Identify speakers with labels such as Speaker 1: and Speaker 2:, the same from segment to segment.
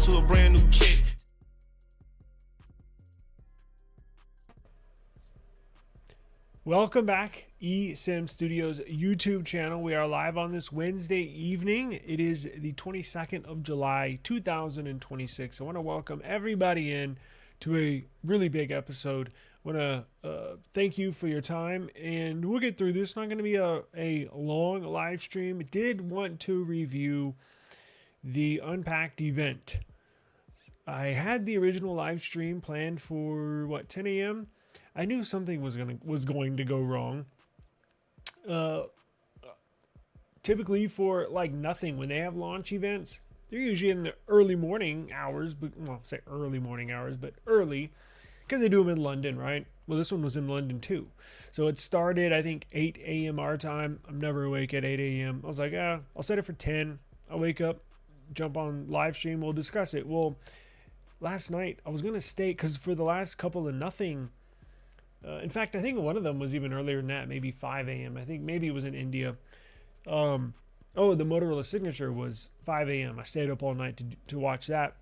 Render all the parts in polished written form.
Speaker 1: to a brand new kit.
Speaker 2: Welcome back, eSim Studios YouTube channel. We are live on this Wednesday evening. It is the 22nd of July, 2026. I want to welcome everybody in to a really big episode. I want to thank you for your time, and we'll get through this. It's not going to be a long live stream. I did want to review the Unpacked event. I had the original live stream planned for 10 a.m. I knew something was going to go wrong. Typically for like nothing when they have launch events, they're usually in the early morning hours, but well, say early morning hours, but early because they do them in London, right? Well, this one was in London too. So it started, I think, 8 a.m. our time. I'm never awake at 8 a.m. I was like, I'll set it for 10. I'll wake up, jump on live stream. We'll discuss it. Well, last night I was going to stay because for the last couple of nothing, in fact, I think one of them was even earlier than that, maybe 5 a.m. I think maybe it was in India. The Motorola Signature was 5 a.m. I stayed up all night to watch that.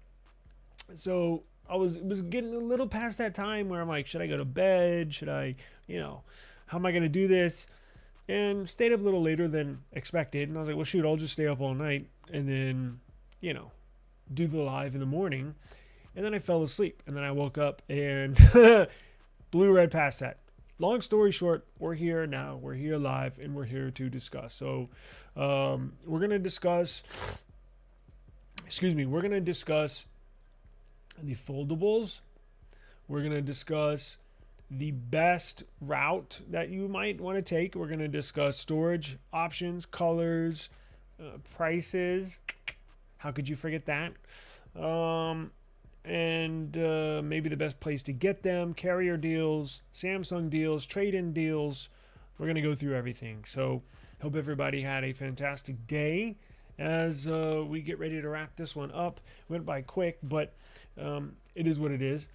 Speaker 2: So I was getting a little past that time where I'm like, should I go to bed? Should I, how am I going to do this? And stayed up a little later than expected. And I was like, well, shoot, I'll just stay up all night and then, do the live in the morning. And then I fell asleep. And then I woke up and blew right past that. Long story short, we're here now. We're here live, and we're here to discuss. So we're going to discuss, we're going to discuss the foldables. We're going to discuss the best route that you might want to take. We're going to discuss storage options, colors, prices. How could you forget that? And maybe the best place to get them, carrier deals, Samsung deals, trade-in deals. We're going to go through everything. So hope everybody had a fantastic day as we get ready to wrap this one up. Went by quick, but it is what it is.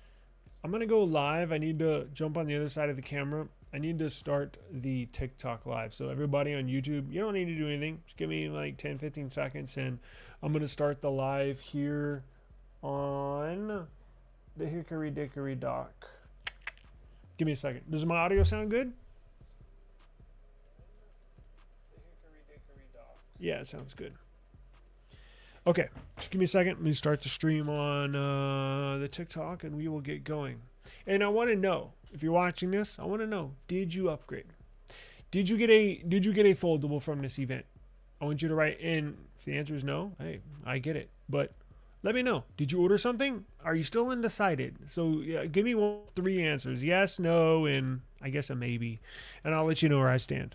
Speaker 2: I'm going to go live. I need to jump on the other side of the camera. I need to start the TikTok live. So everybody on YouTube, you don't need to do anything. Just give me like 10, 15 seconds, and I'm going to start the live here on the Hickory Dickory Dock. Give me a second. Does my audio sound good? The Hickory Dickory Dock. Yeah, it sounds good. Okay, just give me a second. Let me start the stream on the TikTok, and we will get going. And I want to know, if you're watching this, I want to know, did you upgrade? Did you get a foldable from this event? I want you to write in. If the answer is no, hey, I get it. But let me know. Did you order something? Are you still undecided? So yeah, give me 3 answers. Yes, no, and I guess a maybe. And I'll let you know where I stand.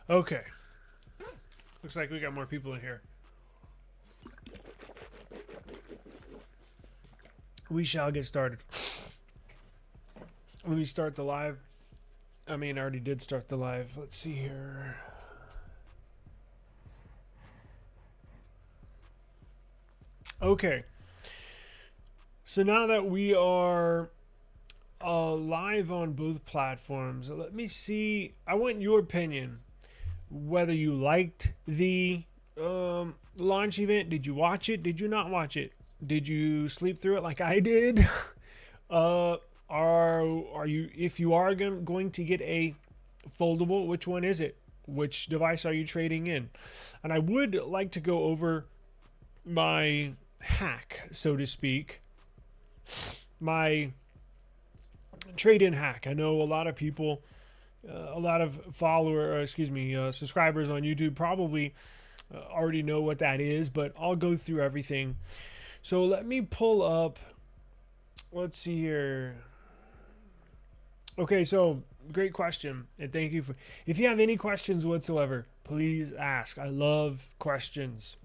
Speaker 2: Okay. Looks like we got more people in here. We shall get started. Let me start the live. I already did start the live. Let's see here. Okay. So now that we are live on both platforms, let me see. I want your opinion. Whether you liked the launch event. Did you watch it? Did you not watch it? Did you sleep through it like I did? Are you, if you are going to get a foldable, which one is it? Which device are you trading in? And I would like to go over my hack, so to speak, my trade-in hack. I know a lot of people, a lot of subscribers on YouTube probably already know what that is, but I'll go through everything. So let me pull up, let's see here. Okay, so great question, and thank you for, if you have any questions whatsoever, please ask. I love questions.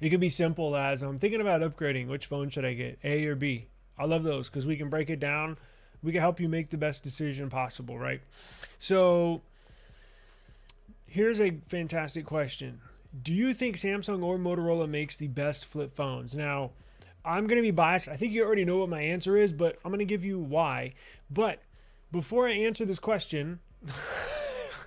Speaker 2: It can be simple as, I'm thinking about upgrading, which phone should I get, A or B? I love those because we can break it down. We can help you make the best decision possible, right? So here's a fantastic question. Do you think Samsung or Motorola makes the best flip phones? Now, I'm going to be biased. I think you already know what my answer is, but I'm going to give you why. But before I answer this question,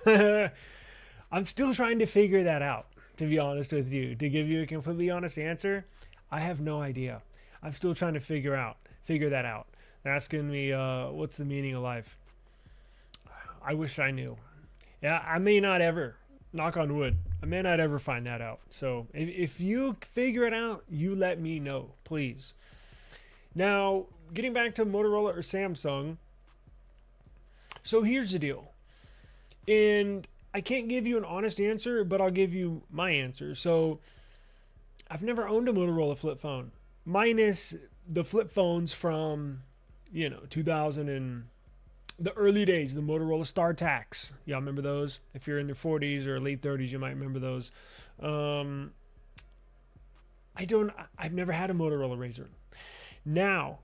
Speaker 2: I'm still trying to figure that out, to be honest with you. To give you a completely honest answer, I have no idea. I'm still trying to figure that out. They're asking me, what's the meaning of life? I wish I knew. Yeah, I may not ever, knock on wood, I may not ever find that out. So if you figure it out, you let me know, please. Now, getting back to Motorola or Samsung. So here's the deal. And I can't give you an honest answer, but I'll give you my answer. So I've never owned a Motorola flip phone, minus the flip phones from, 2000 and the early days, the Motorola StarTACs. Y'all remember those? If you're in your 40s or late 30s, you might remember those. I've never had a Motorola Razr. Now,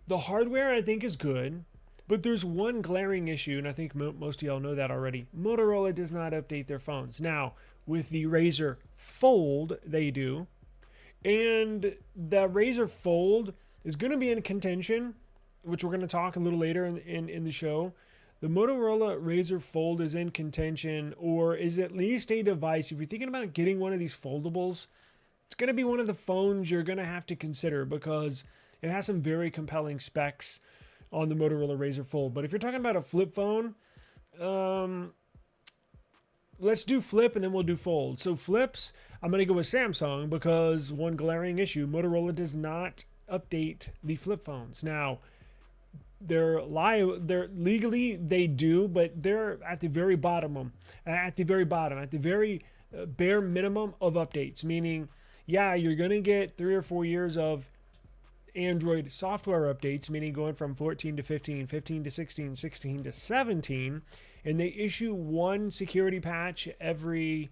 Speaker 2: the hardware I think is good, but there's one glaring issue, and I think most of y'all know that already. Motorola does not update their phones. Now, with the Razr Fold, they do. And the Razr Fold is going to be in contention, which we're going to talk a little later in the show. The Motorola Razr Fold is in contention, or is at least a device. If you're thinking about getting one of these foldables, it's going to be one of the phones you're going to have to consider because it has some very compelling specs on the Motorola Razr Fold. But if you're talking about a flip phone, let's do flip and then we'll do fold. So flips, I'm going to go with Samsung because one glaring issue, Motorola does not update the flip phones. Now, they're legally they do, but they're at the very bottom, at the very bare minimum of updates, meaning, yeah, you're going to get 3 or 4 years of Android software updates, meaning going from 14 to 15, 15 to 16, 16 to 17, and they issue one security patch they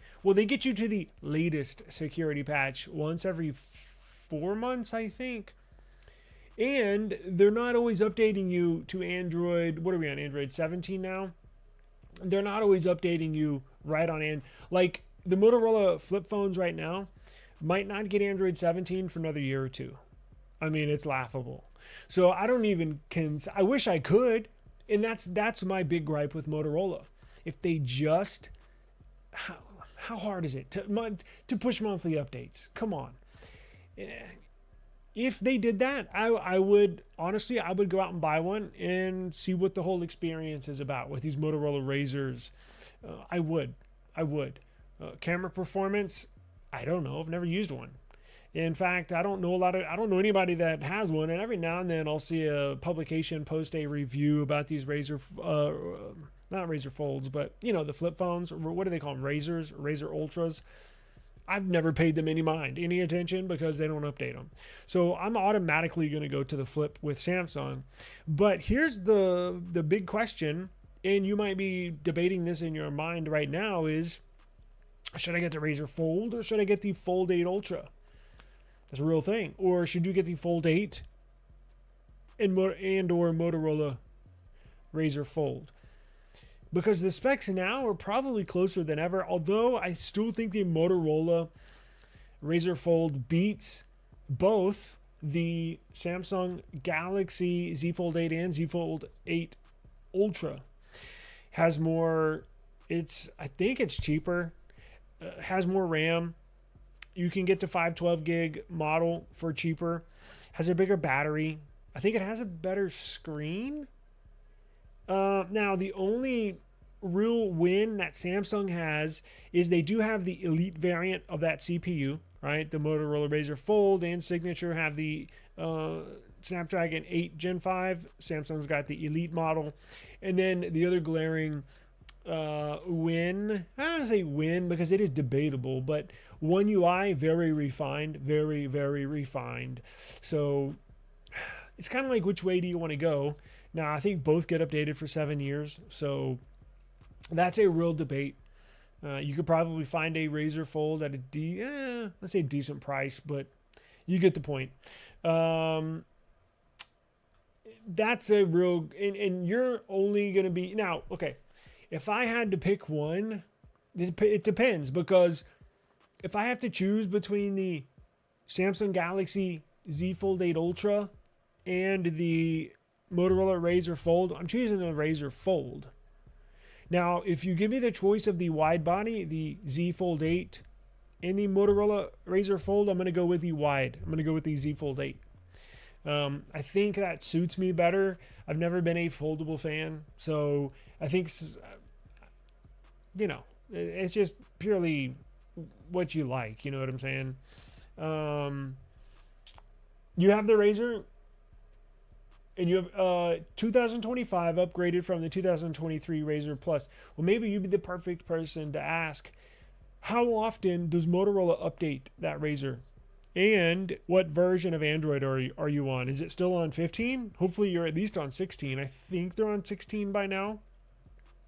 Speaker 2: get you to the latest security patch once every 4 months, I think. And they're not always updating you to Android. What are we on? Android 17 now? They're not always updating you right on like the Motorola flip phones right now might not get Android 17 for another year or two. I mean, it's laughable. So I don't even I wish I could. And that's my big gripe with Motorola. If they just, how hard is it to push monthly updates? Come on. If they did that, I would go out and buy one and see what the whole experience is about with these Motorola Razrs. I would. Camera performance, I don't know. I've never used one. In fact, I don't know anybody that has one, and every now and then I'll see a publication post a review about these not Razr Folds, but the flip phones. What do they call them? Razr Ultras. I've never paid them any attention because they don't update them. So I'm automatically going to go to the flip with Samsung. But here's the big question, and you might be debating this in your mind right now is, should I get the Razr Fold or should I get the Fold 8 Ultra? That's a real thing. Or should you get the Fold 8 and or Motorola Razr Fold? Because the specs now are probably closer than ever, although I still think the Motorola Razr Fold beats both the Samsung Galaxy Z Fold 8 and Z Fold 8 Ultra. Has more, I think it's cheaper, has more RAM. You can get the 512 gig model for cheaper. Has a bigger battery. I think it has a better screen. Now, the only real win that Samsung has is they do have the Elite variant of that CPU, right? The Motorola Razr Fold and Signature have the Snapdragon 8 Gen 5. Samsung's got the Elite model. And then the other glaring win, I don't want to say win because it is debatable, but One UI, very refined, very, very refined. So it's kind of like, which way do you want to go? Now, I think both get updated for 7 years. So that's a real debate. You could probably find a Razer Fold at let's say decent price, but you get the point. That's a real, and you're only going to be, now, okay, if I had to pick one, it depends, because if I have to choose between the Samsung Galaxy Z Fold 8 Ultra and the Motorola Razer Fold, I'm choosing the Razer Fold. Now, if you give me the choice of the wide body, the Z Fold 8, and the Motorola Razer Fold, I'm going to go with the wide. I'm going to go with the Z Fold 8. I think that suits me better. I've never been a foldable fan, so I think, it's just purely what you like. You know what I'm saying? You have the Razer, and you have 2025 upgraded from the 2023 Razer Plus. Well, maybe you'd be the perfect person to ask, how often does Motorola update that Razer? And what version of Android are you on? Is it still on 15? Hopefully you're at least on 16. I think they're on 16 by now.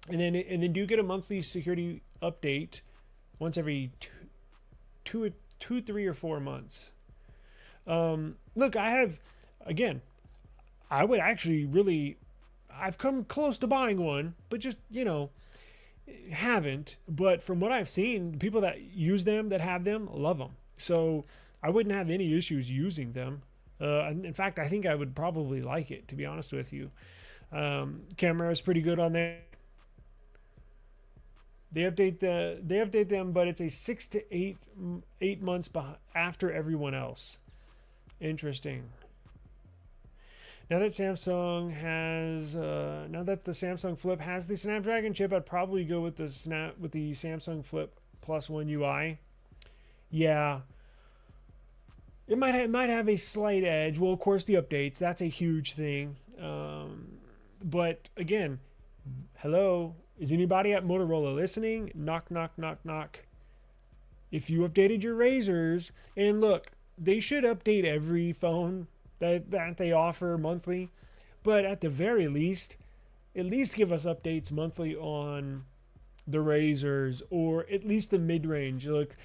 Speaker 2: And then do you get a monthly security update once every two, 3 or 4 months? Look, I would actually really, I've come close to buying one, but just, haven't. But from what I've seen, people that use them, that have them, love them. So I wouldn't have any issues using them. In fact, I think I would probably like it, to be honest with you. Camera is pretty good on that. They update them, but it's a 6 to 8 months after everyone else. Interesting. Now that the Samsung Flip has the Snapdragon chip, I'd probably go with the Samsung Flip Plus One UI. Yeah, it might have a slight edge. Well, of course, the updates, that's a huge thing. But again, hello, is anybody at Motorola listening? Knock, knock, knock, knock. If you updated your Razers, and look, they should update every phone that they offer monthly, but at the very least, at least give us updates monthly on the Razers, or at least the mid-range. Look,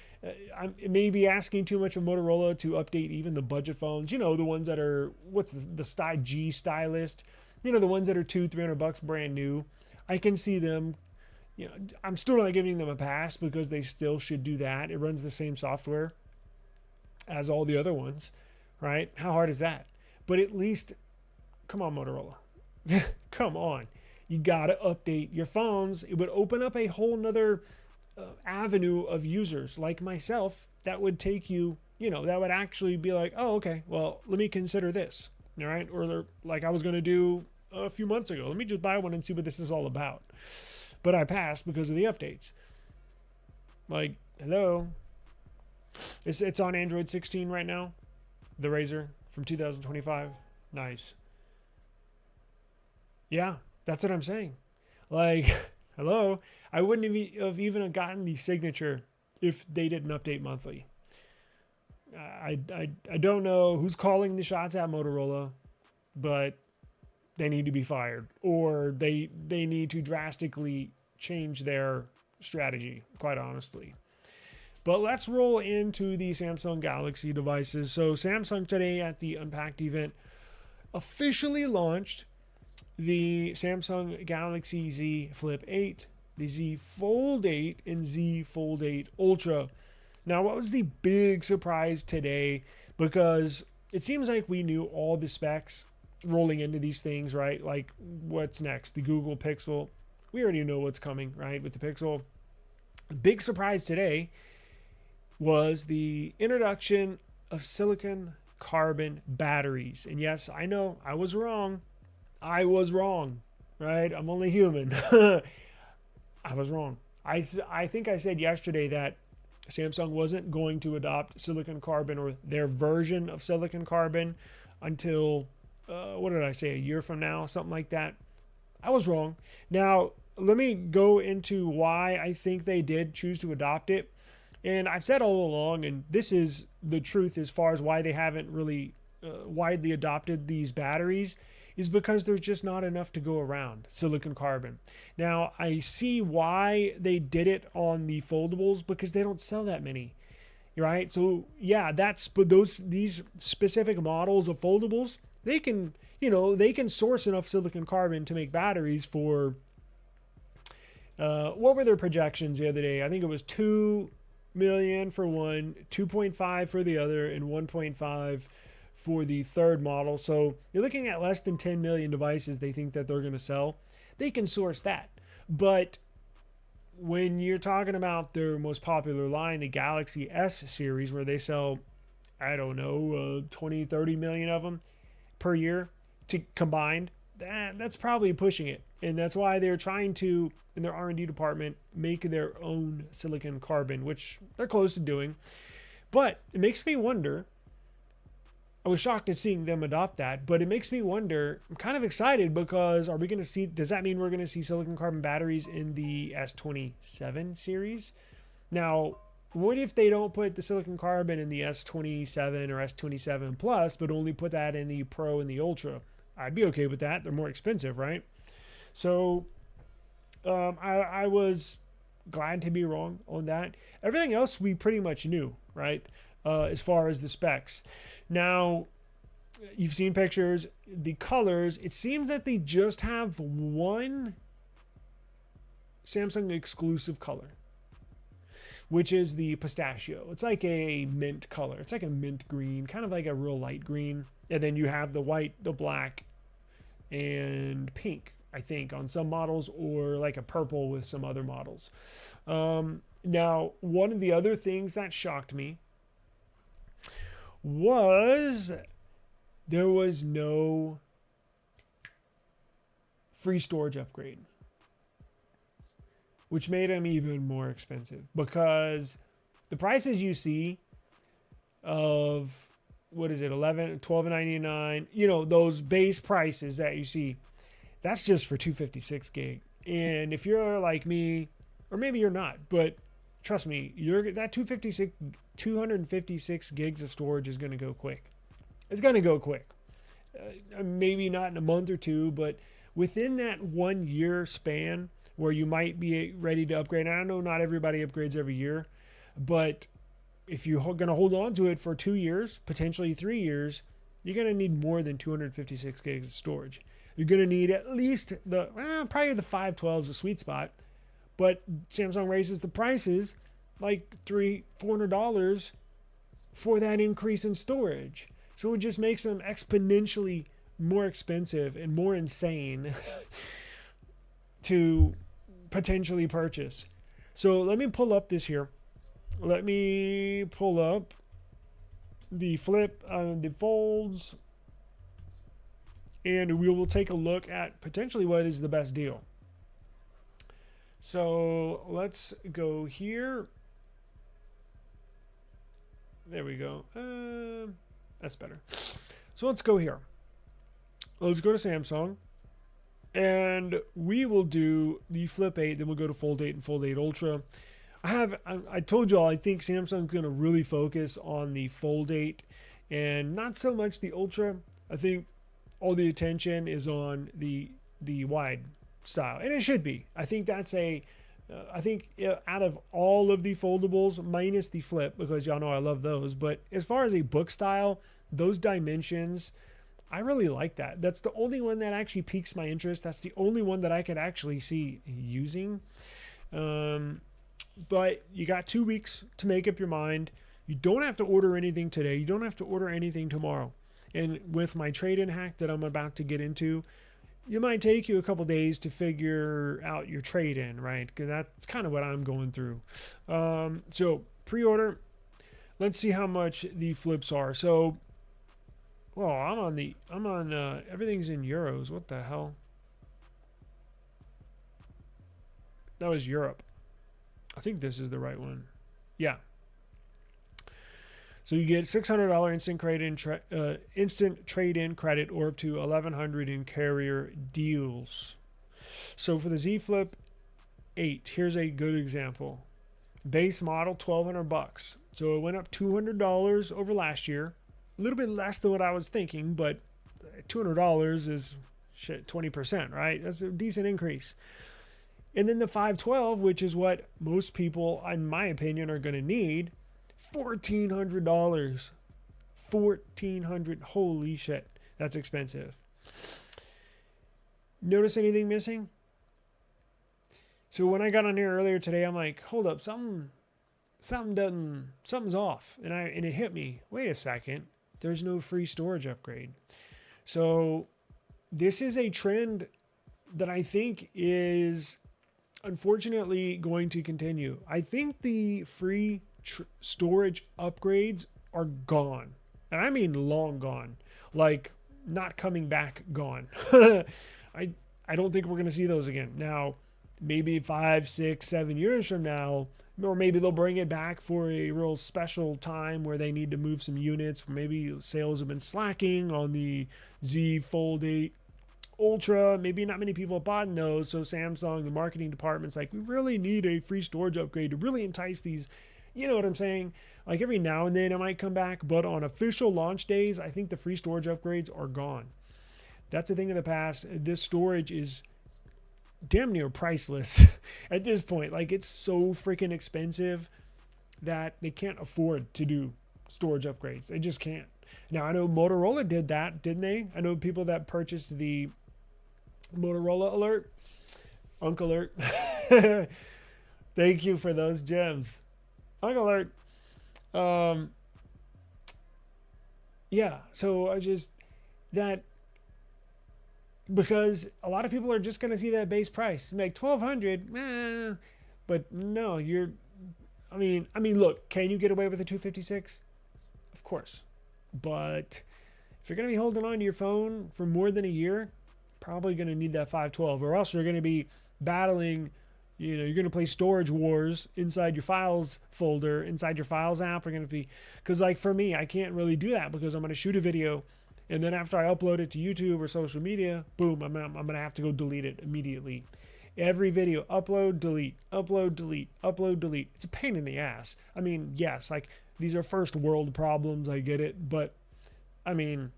Speaker 2: I may be asking too much of Motorola to update even the budget phones. The ones that are, what's the G stylist? The ones that are $200-300 brand new. I can see them. I'm still not giving them a pass because they still should do that. It runs the same software as all the other ones, right? How hard is that? But at least, come on, Motorola. Come on. You got to update your phones. It would open up a whole nother avenue of users like myself that would take you, that would actually be like, oh, okay, well, let me consider this, all right? Or like I was going to do a few months ago. Let me just buy one and see what this is all about. But I passed because of the updates. Like, hello. It's on Android 16 right now. The Razer from 2025. Nice. Yeah, that's what I'm saying. Like, hello. I wouldn't have even gotten the signature if they didn't update monthly. I don't know who's calling the shots at Motorola, but they need to be fired, or they need to drastically change their strategy, quite honestly. But let's roll into the Samsung Galaxy devices. So Samsung today at the Unpacked event officially launched the Samsung Galaxy Z Flip 8, the Z Fold 8, and Z Fold 8 Ultra. Now, what was the big surprise today? Because it seems like we knew all the specs rolling into these things, right? Like, what's next? The Google Pixel. We already know what's coming, right, with the Pixel. Big surprise today was the introduction of silicon carbon batteries. And yes, I know, I was wrong. I was wrong, right? I'm only human. I was wrong. I think I said yesterday that Samsung wasn't going to adopt silicon carbon, or their version of silicon carbon, until, what did I say, a year from now, something like that. I was wrong. Now, let me go into why I think they did choose to adopt it. And I've said all along, and this is the truth as far as why they haven't really widely adopted these batteries, is because there's just not enough to go around, silicon carbon. Now, I see why they did it on the foldables, because they don't sell that many, right? So yeah, but these specific models of foldables, they can, they can source enough silicon carbon to make batteries for, what were their projections the other day? I think it was 2 million for one, 2.5 for the other, and 1.5 for the third model. So you're looking at less than 10 million devices they think that they're going to sell. They can source that. But when you're talking about their most popular line, the Galaxy S series, where they sell, I don't know, 20, 30 million of them per year combined, that's probably pushing it. And that's why they're trying to, in their R&D department, make their own silicon carbon, which they're close to doing. But it makes me wonder, I was shocked at seeing them adopt that, but it makes me wonder, I'm kind of excited, because are we going to see, does that mean we're going to see silicon carbon batteries in the S27 series? Now, what if they don't put the silicon carbon in the S27 or S27 Plus, but only put that in the Pro and the Ultra? I'd be okay with that. They're more expensive, right? So I was glad to be wrong on that. Everything else we pretty much knew, right? As far as the specs. Now, you've seen pictures, the colors, it seems that they just have one Samsung exclusive color, which is the pistachio. It's like a mint color. It's like a mint green, kind of like a real light green. And then you have the white, the black, and pink, I think, on some models, or like a purple with some other models. Now, one of the other things that shocked me was there was no free storage upgrade, which made them even more expensive, because the prices you see of, what is it, $12.99, those base prices that you see, that's just for 256 gig. And if you're like me, or maybe you're not, but trust me, that 256 gigs of storage is going to go quick. It's going to go quick. Maybe not in a month or two, but within that 1 year span where you might be ready to upgrade. And I know not everybody upgrades every year, but if you're going to hold on to it for 2 years, potentially 3 years, you're going to need more than 256 gigs of storage. You're going to need at least probably the 512 is a sweet spot, but Samsung raises the prices like $400 for that increase in storage. So it just makes them exponentially more expensive and more insane to potentially purchase. So let me pull up this here. Let me pull up the the folds, and we will take a look at potentially what is the best deal. So let's go here. There we go. That's better. So let's go here. Let's go to Samsung, and we will do the Flip 8. Then we'll go to Fold 8 and Fold 8 Ultra. I told y'all I think Samsung's going to really focus on the Fold 8 and not so much the Ultra. I think all the attention is on the wide style, and it should be. I think that's I think out of all of the foldables, minus the Flip, because y'all know I love those, but as far as a book style, those dimensions, I really like that. That's the only one that actually piques my interest. That's the only one that I could actually see using. But you got 2 weeks to make up your mind. You don't have to order anything today. You don't have to order anything tomorrow. And with my trade-in hack that I'm about to get into, it might take you a couple days to figure out your trade-in, right? Because that's kind of what I'm going through. So pre-order. Let's see how much the flips are. So, well, I'm on everything's in euros. What the hell? That was Europe. I think this is the right one. Yeah. So you get $600 instant trade-in credit, or up to $1,100 in carrier deals. So for the Z Flip 8, here's a good example. Base model, $1,200. So it went up $200 over last year. A little bit less than what I was thinking, but $200 is shit, 20%, right? That's a decent increase. And then the 512, which is what most people, in my opinion, are going to need, $1,400. $1,400. Holy shit. That's expensive. Notice anything missing? So when I got on here earlier today, I'm like, hold up, something's off. And it hit me. Wait a second. There's no free storage upgrade. So this is a trend that I think is unfortunately going to continue. I think the free storage upgrades are gone. And I mean long gone. Like not coming back, gone. I don't think we're going to see those again. Now, maybe 5, 6, 7 years from now, or maybe they'll bring it back for a real special time where they need to move some units. Maybe sales have been slacking on the Z Fold 8 Ultra. Maybe not many people have bought those. So Samsung, the marketing department's like, we really need a free storage upgrade to really entice these. You know what I'm saying? Like every now and then it might come back, but on official launch days, I think the free storage upgrades are gone. That's a thing of the past. This storage is damn near priceless at this point. Like it's so freaking expensive that they can't afford to do storage upgrades. They just can't. Now I know Motorola did that, didn't they? I know people that purchased the Motorola Alert, Uncle Alert. Thank you for those gems, Uncle Alert. Yeah. So I just that. Because a lot of people are just going to see that base price. Like $1,200, but no, I mean, look, can you get away with a 256? Of course. But if you're going to be holding on to your phone for more than a year, probably going to need that 512, or else you're going to be battling, you're going to play storage wars inside your files folder, inside your files app. Are going to be, because like for me, I can't really do that because I'm going to shoot a video. And then after I upload it to YouTube or social media, boom, I'm going to have to go delete it immediately. Every video, upload, delete, upload, delete, upload, delete. It's a pain in the ass. I mean, yes, like these are first world problems. I get it. But I mean,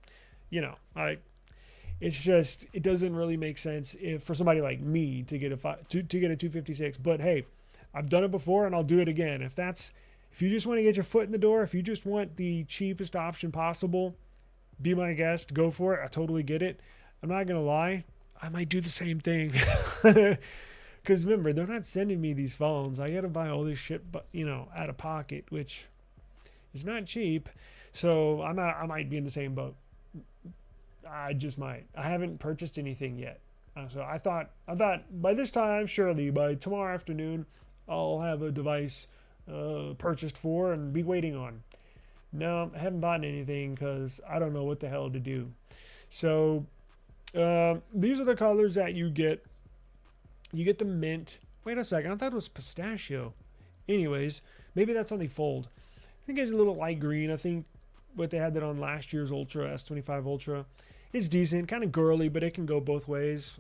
Speaker 2: it's just, it doesn't really make sense for somebody like me to get a 256. But hey, I've done it before and I'll do it again. If you just want to get your foot in the door, if you just want the cheapest option possible, be my guest, go for it. I totally get it. I'm not going to lie. I might do the same thing. Because remember, they're not sending me these phones. I got to buy all this shit, but out of pocket, which is not cheap. So I might be in the same boat. I just might. I haven't purchased anything yet. So I thought by this time, surely by tomorrow afternoon, I'll have a device purchased for and be waiting on. No, I haven't bought anything because I don't know what the hell to do. So these are the colors that you get. You get the mint. Wait a second. I thought it was pistachio. Anyways, maybe that's on the Fold. I think it's a little light green. I think what they had that on last year's Ultra, S25 Ultra. It's decent. Kind of girly, but it can go both ways.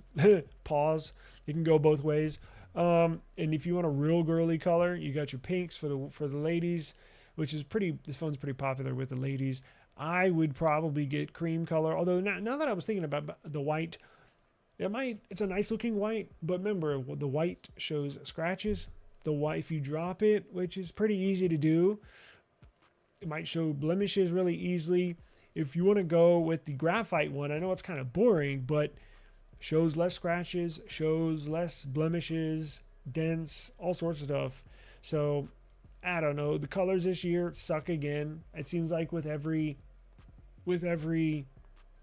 Speaker 2: Pause. It can go both ways. And if you want a real girly color, you got your pinks for the ladies, which is this phone's pretty popular with the ladies. I would probably get cream color, although now that I was thinking about the white, it's a nice looking white, but remember the white shows scratches. The white, if you drop it, which is pretty easy to do, it might show blemishes really easily. If you want to go with the graphite one, I know it's kind of boring, but shows less scratches, shows less blemishes, dents, all sorts of stuff. So I don't know. The colors this year suck again. It seems like with every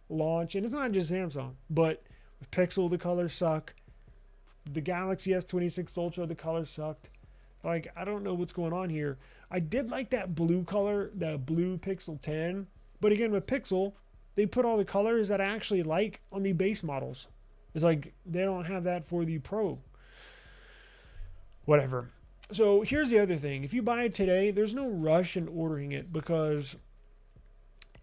Speaker 2: launch, and it's not just Samsung, but with Pixel, the colors suck. The Galaxy S26 Ultra, the colors sucked. Like, I don't know what's going on here. I did like that blue color, the blue Pixel 10. But again, with Pixel, they put all the colors that I actually like on the base models. It's like they don't have that for the Pro. Whatever. So here's the other thing. If you buy it today, there's no rush in ordering it because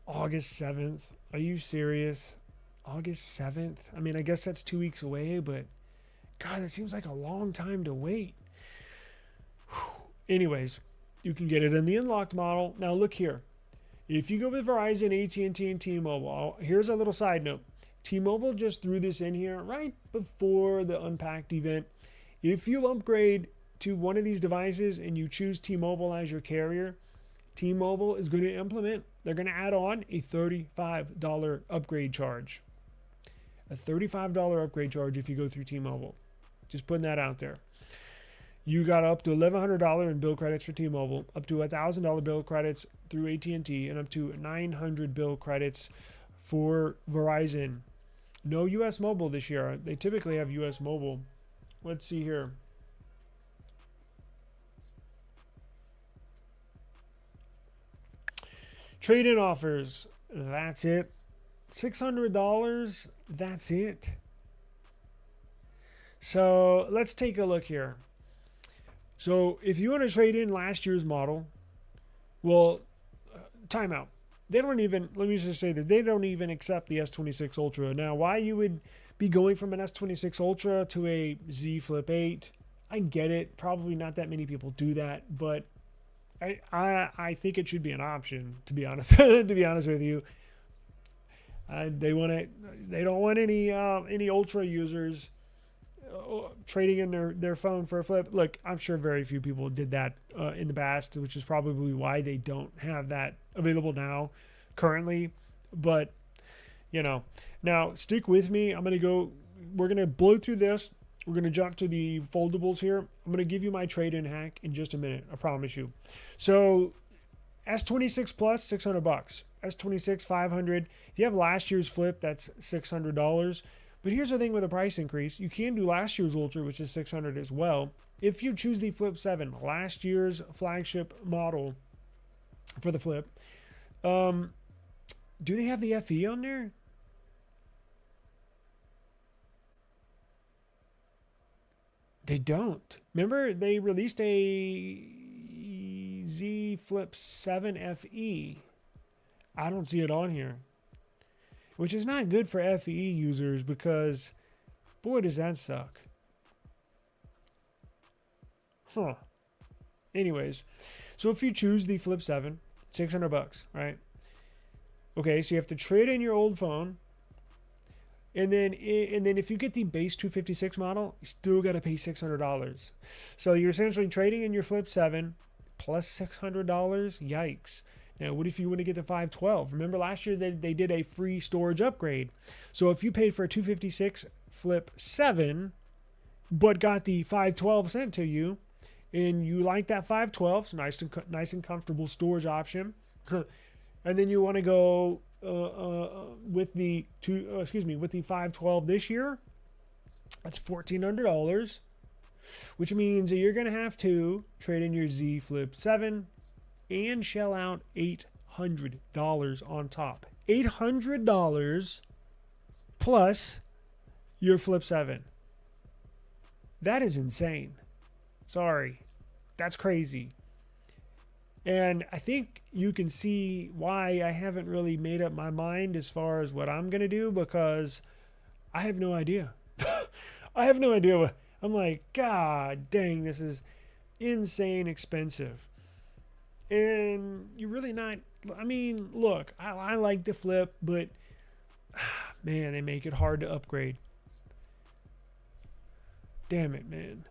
Speaker 2: August 7th. Are you serious? August 7th? I mean, I guess that's 2 weeks away, but God, that seems like a long time to wait. Anyways, you can get it in the unlocked model. Now look here. If you go with Verizon, AT&T, and T-Mobile, here's a little side note. T-Mobile just threw this in here right before the Unpacked event. If you upgrade to one of these devices and you choose T-Mobile as your carrier, T-Mobile is going to implement, they're going to add on a $35 upgrade charge. A $35 upgrade charge if you go through T-Mobile. Just putting that out there. You got up to $1,100 in bill credits for T-Mobile, up to $1,000 bill credits through AT&T, and up to 900 bill credits for Verizon. No U.S. Mobile this year. They typically have U.S. Mobile. Let's see here. Trade-in offers. That's it. $600. That's it. So let's take a look here. So if you want to trade in last year's model, well, timeout. They don't even, let me just say that they don't even accept the S26 Ultra. Now, why you would be going from an S26 Ultra to a Z Flip 8, I get it. Probably not that many people do that, but I think it should be an option, to be honest. To be honest with you, they don't want any Ultra users trading in their phone for a Flip. Look, I'm sure very few people did that in the past, which is probably why they don't have that available now currently. But now stick with me. We're gonna blow through this. We're gonna jump to the foldables here. I'm gonna give you my trade-in hack in just a minute, I promise you. So S26 Plus, $600. S26, $500. If you have last year's Flip, that's $600. But here's the thing with a price increase. You can do last year's Ultra, which is $600 as well. If you choose the Flip 7, last year's flagship model for the Flip, do they have the FE on there? They don't. Remember, they released a Z Flip 7 FE. I don't see it on here. Which is not good for FE users because, boy, does that suck. Huh. Anyways, so if you choose the Flip 7, $600, right? Okay, so you have to trade in your old phone. And then if you get the base 256 model, you still got to pay $600. So you're essentially trading in your Flip 7 plus $600. Yikes. Now, what if you want to get the 512? Remember last year they did a free storage upgrade. So if you paid for a 256 Flip 7, but got the 512 sent to you, and you like that 512, it's nice and comfortable storage option, and then you want to go with the 512 this year, that's $1,400, which means that you're going to have to trade in your Z Flip 7 and shell out $800 on top. $800 plus your Flip 7. That is insane. Sorry. That's crazy. And I think you can see why I haven't really made up my mind as far as what I'm going to do, because I have no idea. I have no idea. I'm like, God dang, this is insane expensive. And you're really not, I mean, look, I like the Flip, but man, they make it hard to upgrade. Damn it, man.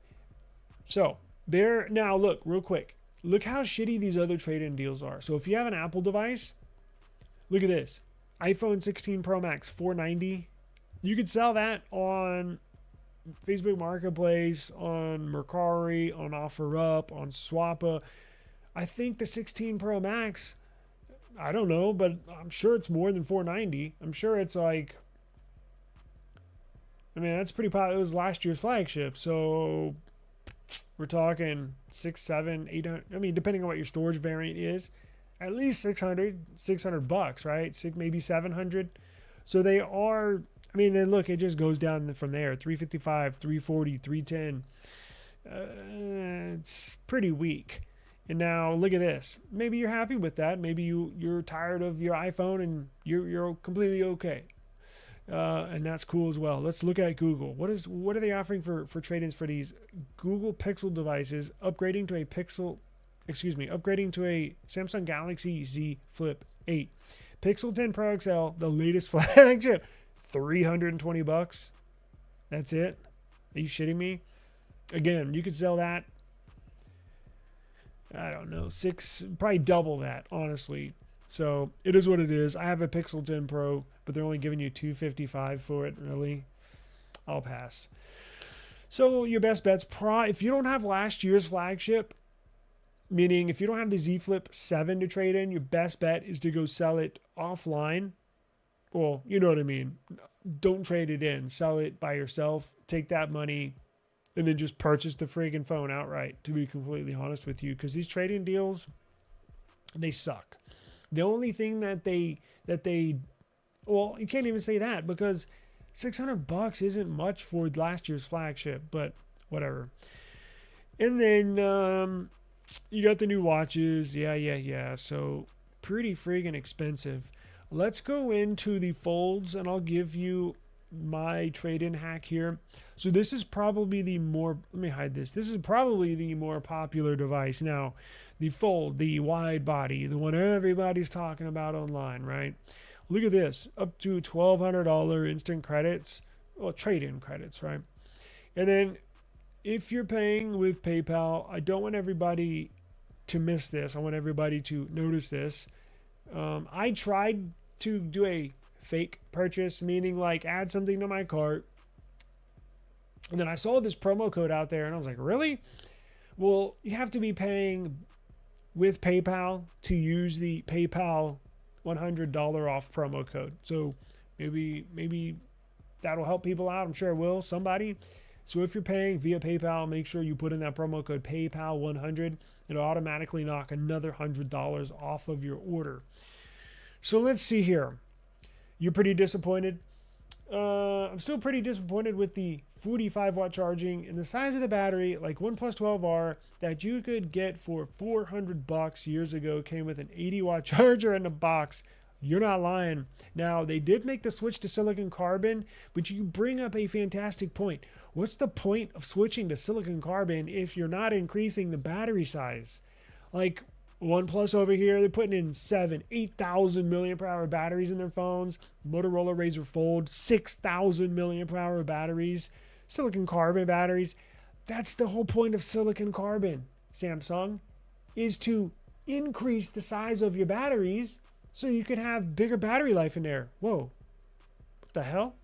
Speaker 2: So now look, real quick. Look how shitty these other trade-in deals are. So if you have an Apple device, look at this. iPhone 16 Pro Max, $490. You could sell that on Facebook Marketplace, on Mercari, on OfferUp, on Swappa. I think the 16 Pro Max, I don't know, but I'm sure it's more than $490. I'm sure it's like, I mean, that's pretty popular. It was last year's flagship. So we're talking 600, 700, 800. I mean, depending on what your storage variant is, at least $600, right? Maybe 700. So they are, I mean, then look, it just goes down from there. 355, 340, 310. it's pretty weak. And now look at this. Maybe you're happy with that. Maybe you're tired of your iPhone and you're completely okay. And that's cool as well. Let's look at Google. What are they offering for trade-ins for these Google Pixel devices? Upgrading to a Samsung Galaxy Z Flip 8, Pixel 10 Pro XL, the latest flagship, $320. That's it. Are you shitting me? Again, you could sell that. I don't know, probably double that, honestly. So it is what it is. I have a Pixel 10 Pro, but they're only giving you $255 for it. Really, I'll pass. So your best bets, if you don't have last year's flagship, meaning if you don't have the Z Flip 7 to trade in, your best bet is to go sell it offline. Well, you know what I mean. Don't trade it in. Sell it by yourself. Take that money and then just purchase the friggin' phone outright, to be completely honest with you. Because these trading deals, they suck. The only thing that they, well, you can't even say that because $600 isn't much for last year's flagship, but whatever. And then you got the new watches. Yeah. So pretty friggin' expensive. Let's go into the folds and I'll give you my trade-in hack here. So this is probably the more, let me hide this. This is probably the more popular device. Now, the Fold, the wide body, the one everybody's talking about online, right? Look at this, up to $1,200 instant credits, well, trade-in credits, right? And then if you're paying with PayPal, I don't want everybody to miss this. I want everybody to notice this. I tried to do a fake purchase, meaning like add something to my cart. And then I saw this promo code out there and I was like, really? Well, you have to be paying with PayPal to use the PayPal $100 off promo code. So maybe that'll help people out. I'm sure it will, somebody. So if you're paying via PayPal, make sure you put in that promo code PayPal100. It'll automatically knock another $100 off of your order. So let's see here. You're pretty disappointed. I'm still pretty disappointed with the 45-watt charging and the size of the battery, like OnePlus 12R that you could get for $400 years ago, came with an 80-watt charger in the box. You're not lying. Now, they did make the switch to silicon carbon, but you bring up a fantastic point. What's the point of switching to silicon carbon if you're not increasing the battery size? Like OnePlus over here, they're putting in 8,000 milliamp hour batteries in their phones. Motorola Razr Fold, 6,000 milliamp hour batteries. Silicon carbon batteries. That's the whole point of silicon carbon, Samsung, is to increase the size of your batteries so you can have bigger battery life in there. Whoa, what the hell?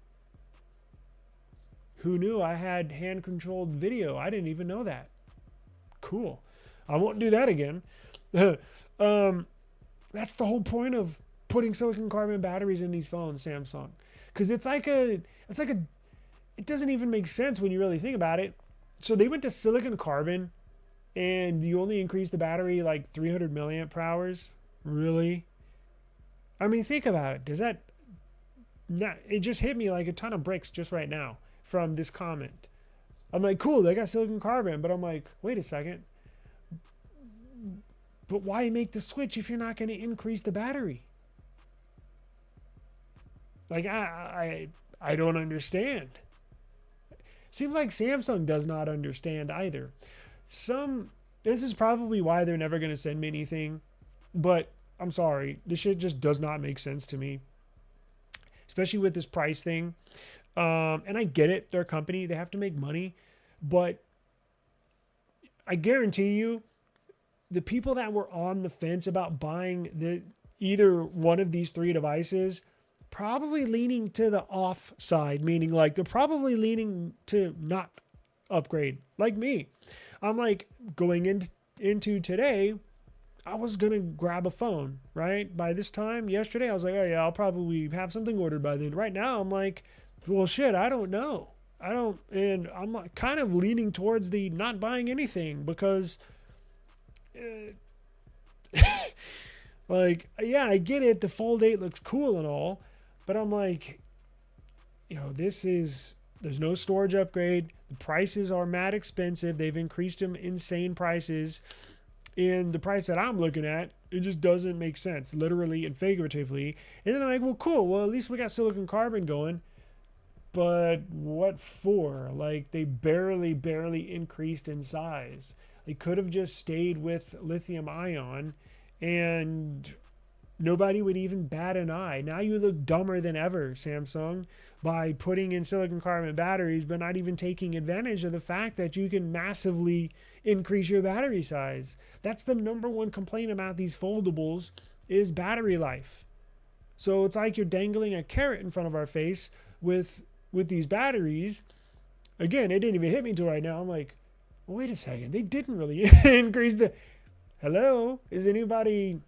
Speaker 2: Who knew I had hand-controlled video? I didn't even know that. Cool. I won't do that again. That's the whole point of putting silicon carbon batteries in these phones, Samsung. Because it doesn't even make sense when you really think about it. So they went to silicon carbon and you only increase the battery like 300 milliamp hours. Really? I mean, think about it. Does that not, it just hit me like a ton of bricks just right now from this comment. I'm like, cool, they got silicon carbon, but I'm like, wait a second. But why make the switch if you're not going to increase the battery? Like, I don't understand. Seems like Samsung does not understand either. This is probably why they're never going to send me anything, but I'm sorry. This shit just does not make sense to me, especially with this price thing. And I get it. They're a company. They have to make money. But I guarantee you, the people that were on the fence about buying either one of these three devices, probably leaning to the off side, meaning like they're probably leaning to not upgrade, like me. I'm like, going into today, I was going to grab a phone, right? By this time yesterday, I was like, oh yeah, I'll probably have something ordered by then. Right now, I'm like, well, shit, I don't know. And I'm like kind of leaning towards the not buying anything because like, yeah, I get it. The Fold 8 looks cool and all, but I'm like, this is There's no storage upgrade. The prices are mad expensive. They've increased them insane prices. And the price that I'm looking at, it just doesn't make sense, literally and figuratively. And then I'm like, well, cool. Well, at least we got silicon carbon going. But what for? Like, they barely increased in size. They could have just stayed with lithium ion and nobody would even bat an eye. Now you look dumber than ever, Samsung, by putting in silicon carbon batteries, but not even taking advantage of the fact that you can massively increase your battery size. That's the number one complaint about these foldables is battery life. So it's like you're dangling a carrot in front of our face with these batteries. Again, it didn't even hit me until right now. I'm like, well, wait a second. They didn't really increase the... Hello? Is anybody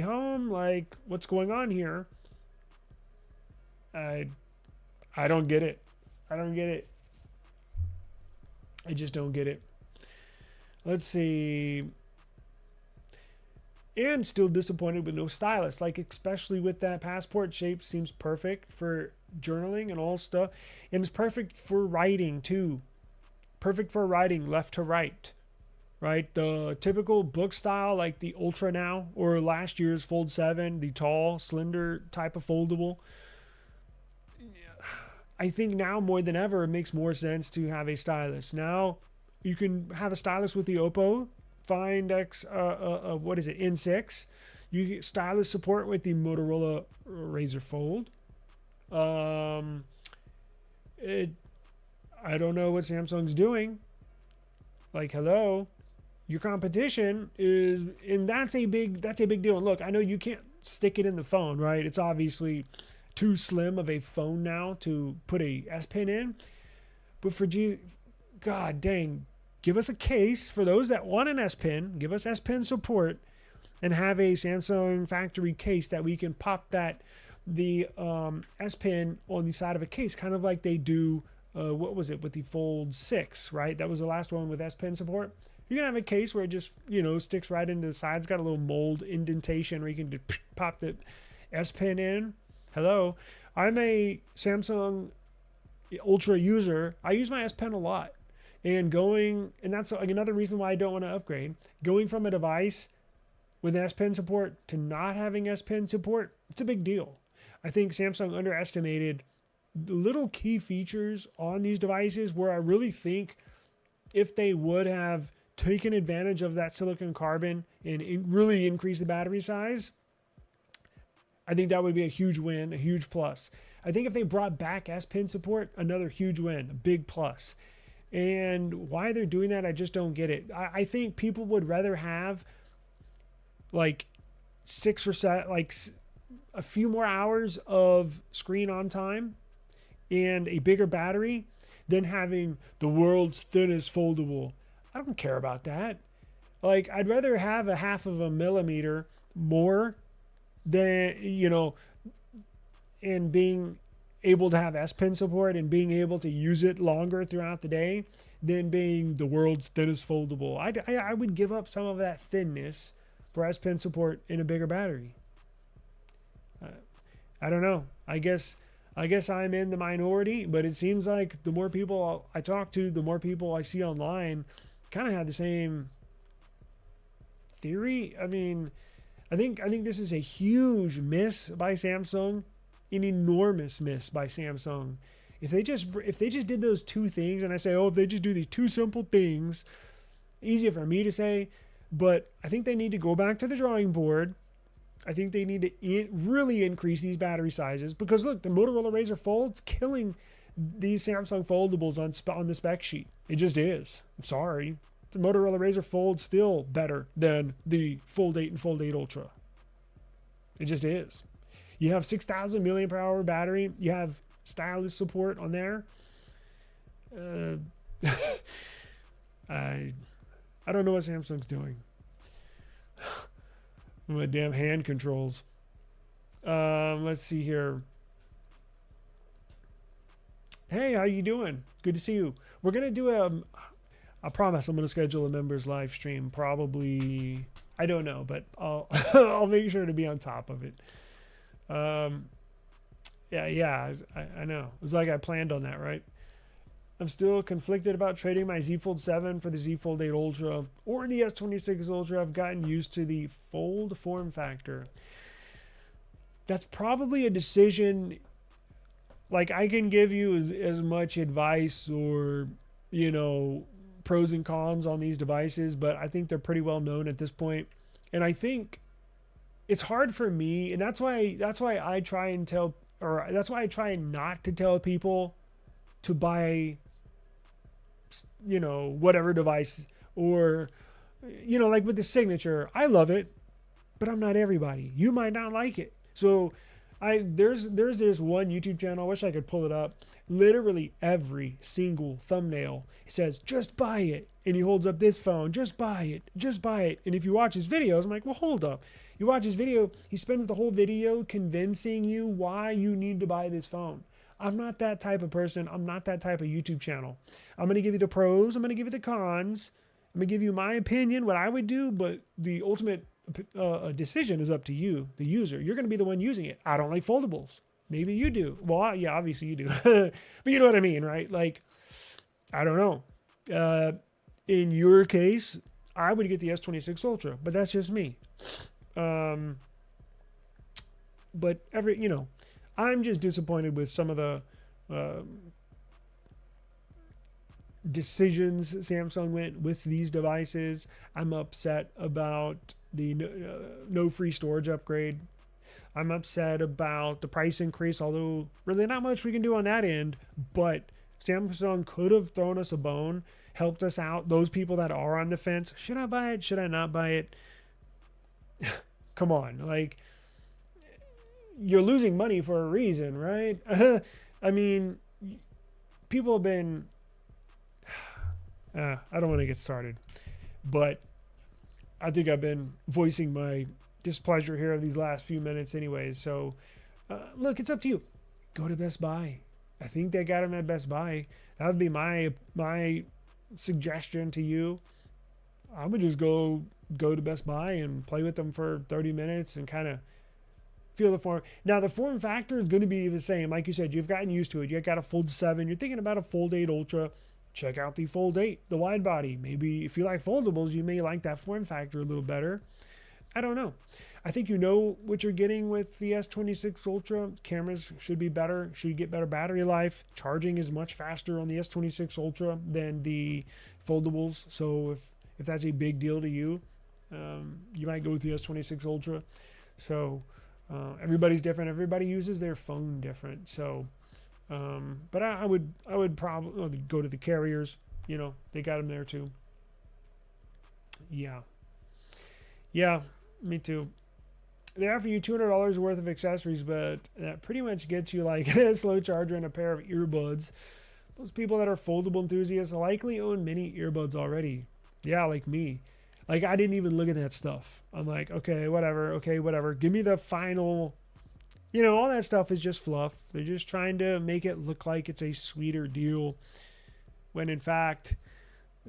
Speaker 2: home? Like, what's going on here? I don't get it. I don't get it. I just don't get it. Let's see. And still disappointed with no stylus. Like, especially with that passport shape, seems perfect for journaling and all stuff. And it's perfect for writing too. Perfect for writing left to right. Right? The typical book style, like the Ultra now, or last year's Fold 7, the tall, slender type of foldable. I think now more than ever, it makes more sense to have a stylus. Now, you can have a stylus with the Oppo Find X, what is it, N6. You get stylus support with the Motorola Razr Fold. I don't know what Samsung's doing. Like, hello. Your competition is, and that's a big deal. And look, I know you can't stick it in the phone, right? It's obviously too slim of a phone now to put a S Pen in. But God dang, give us a case for those that want an S Pen. Give us S Pen support, and have a Samsung factory case that we can pop the S Pen on the side of a case, kind of like they do. What was it with the Fold 6, right? That was the last one with S Pen support. You're going to have a case where it just, sticks right into the side. It's got a little mold indentation where you can just pop the S Pen in. Hello. I'm a Samsung Ultra user. I use my S Pen a lot. And that's another reason why I don't want to upgrade. Going from a device with S Pen support to not having S Pen support, it's a big deal. I think Samsung underestimated the little key features on these devices where I really think if they would have taken advantage of that silicon carbon and really increase the battery size, I think that would be a huge win, a huge plus. I think if they brought back S Pen support, another huge win, a big plus. And why they're doing that, I just don't get it. I think people would rather have like 6 or 7, like a few more hours of screen on time and a bigger battery than having the world's thinnest foldable. I don't care about that. Like, I'd rather have a 0.5 millimeter more than, and being able to have S Pen support and being able to use it longer throughout the day than being the world's thinnest foldable. I would give up some of that thinness for S Pen support in a bigger battery. I don't know. I guess I'm in the minority, but it seems like the more people I talk to, the more people I see online kind of have the same theory. I mean, I think this is a huge miss by Samsung, an enormous miss by Samsung. If they just did those two things, and I say, if they just do these two simple things, easier for me to say, but I think they need to go back to the drawing board. I think they need to really increase these battery sizes, because look, the Motorola Razr Fold's killing these Samsung foldables on the spec sheet. It just is. I'm sorry. The Motorola Razr Fold's still better than the Fold 8 and Fold 8 Ultra. It just is. You have 6,000 mAh battery. You have stylus support on there. I don't know what Samsung's doing. My damn hand controls. Let's see here. Hey, how you doing? Good to see you. We're gonna do I promise I'm gonna schedule a members live stream. Probably, I don't know, but I'll I'll make sure to be on top of it. Yeah, I know. It was like I planned on that, right? I'm still conflicted about trading my Z Fold 7 for the Z Fold 8 Ultra or the S26 Ultra. I've gotten used to the fold form factor. That's probably a decision. Like, I can give you as much advice or, you know, pros and cons on these devices, but I think they're pretty well known at this point. And I think it's hard for me, and that's why I try and tell, or that's why I try not to tell people to buy, you know, whatever device, or, you know, like with the Signature. I love it, but I'm not everybody. You might not like it. So there's this one YouTube channel, I wish I could pull it up. Literally every single thumbnail says just buy it, and he holds up this phone, just buy it, just buy it. And if you watch his videos, I'm like, well, hold up. You watch his video, he spends the whole video convincing you why you need to buy this phone. I'm not that type of person. I'm not that type of YouTube channel. I'm going to give you the pros. I'm going to give you the cons. I'm going to give you my opinion, what I would do, but the ultimate decision is up to you, the user. You're going to be the one using it. I don't like foldables. Maybe you do. Well, yeah, obviously you do. But you know what I mean, right? Like, I don't know. In your case, I would get the S26 Ultra, but that's just me. But you know, I'm just disappointed with some of the decisions Samsung went with these devices. I'm upset about the no free storage upgrade. I'm upset about the price increase, although really not much we can do on that end. But Samsung could have thrown us a bone, helped us out. Those people that are on the fence, should I buy it? Should I not buy it? Come on, like, you're losing money for a reason, right? I mean, people have been, I don't want to get started, but I think I've been voicing my displeasure here these last few minutes anyways. So look, it's up to you. Go to Best Buy. I think they got them at Best Buy. That would be my suggestion to you. I would just go to Best Buy and play with them for 30 minutes and kind of feel the form. Now, the form factor is going to be the same. Like you said, you've gotten used to it. You've got a Fold 7. You're thinking about a Fold 8 Ultra. Check out the Fold 8, the wide body. Maybe if you like foldables, you may like that form factor a little better. I don't know. I think you know what you're getting with the S26 Ultra. Cameras should be better. Should get better battery life. Charging is much faster on the S26 Ultra than the foldables. So if that's a big deal to you, you might go with the S26 Ultra. So everybody's different. Everybody uses their phone different. So, but I would probably go to the carriers. You know, they got them there too. Yeah, me too. They offer you $200 worth of accessories, but that pretty much gets you like a slow charger and a pair of earbuds. Those people that are foldable enthusiasts likely own mini earbuds already. Yeah, like me. Like, I didn't even look at that stuff. I'm like, okay, whatever. Give me the final, you know, all that stuff is just fluff. They're just trying to make it look like it's a sweeter deal. When in fact,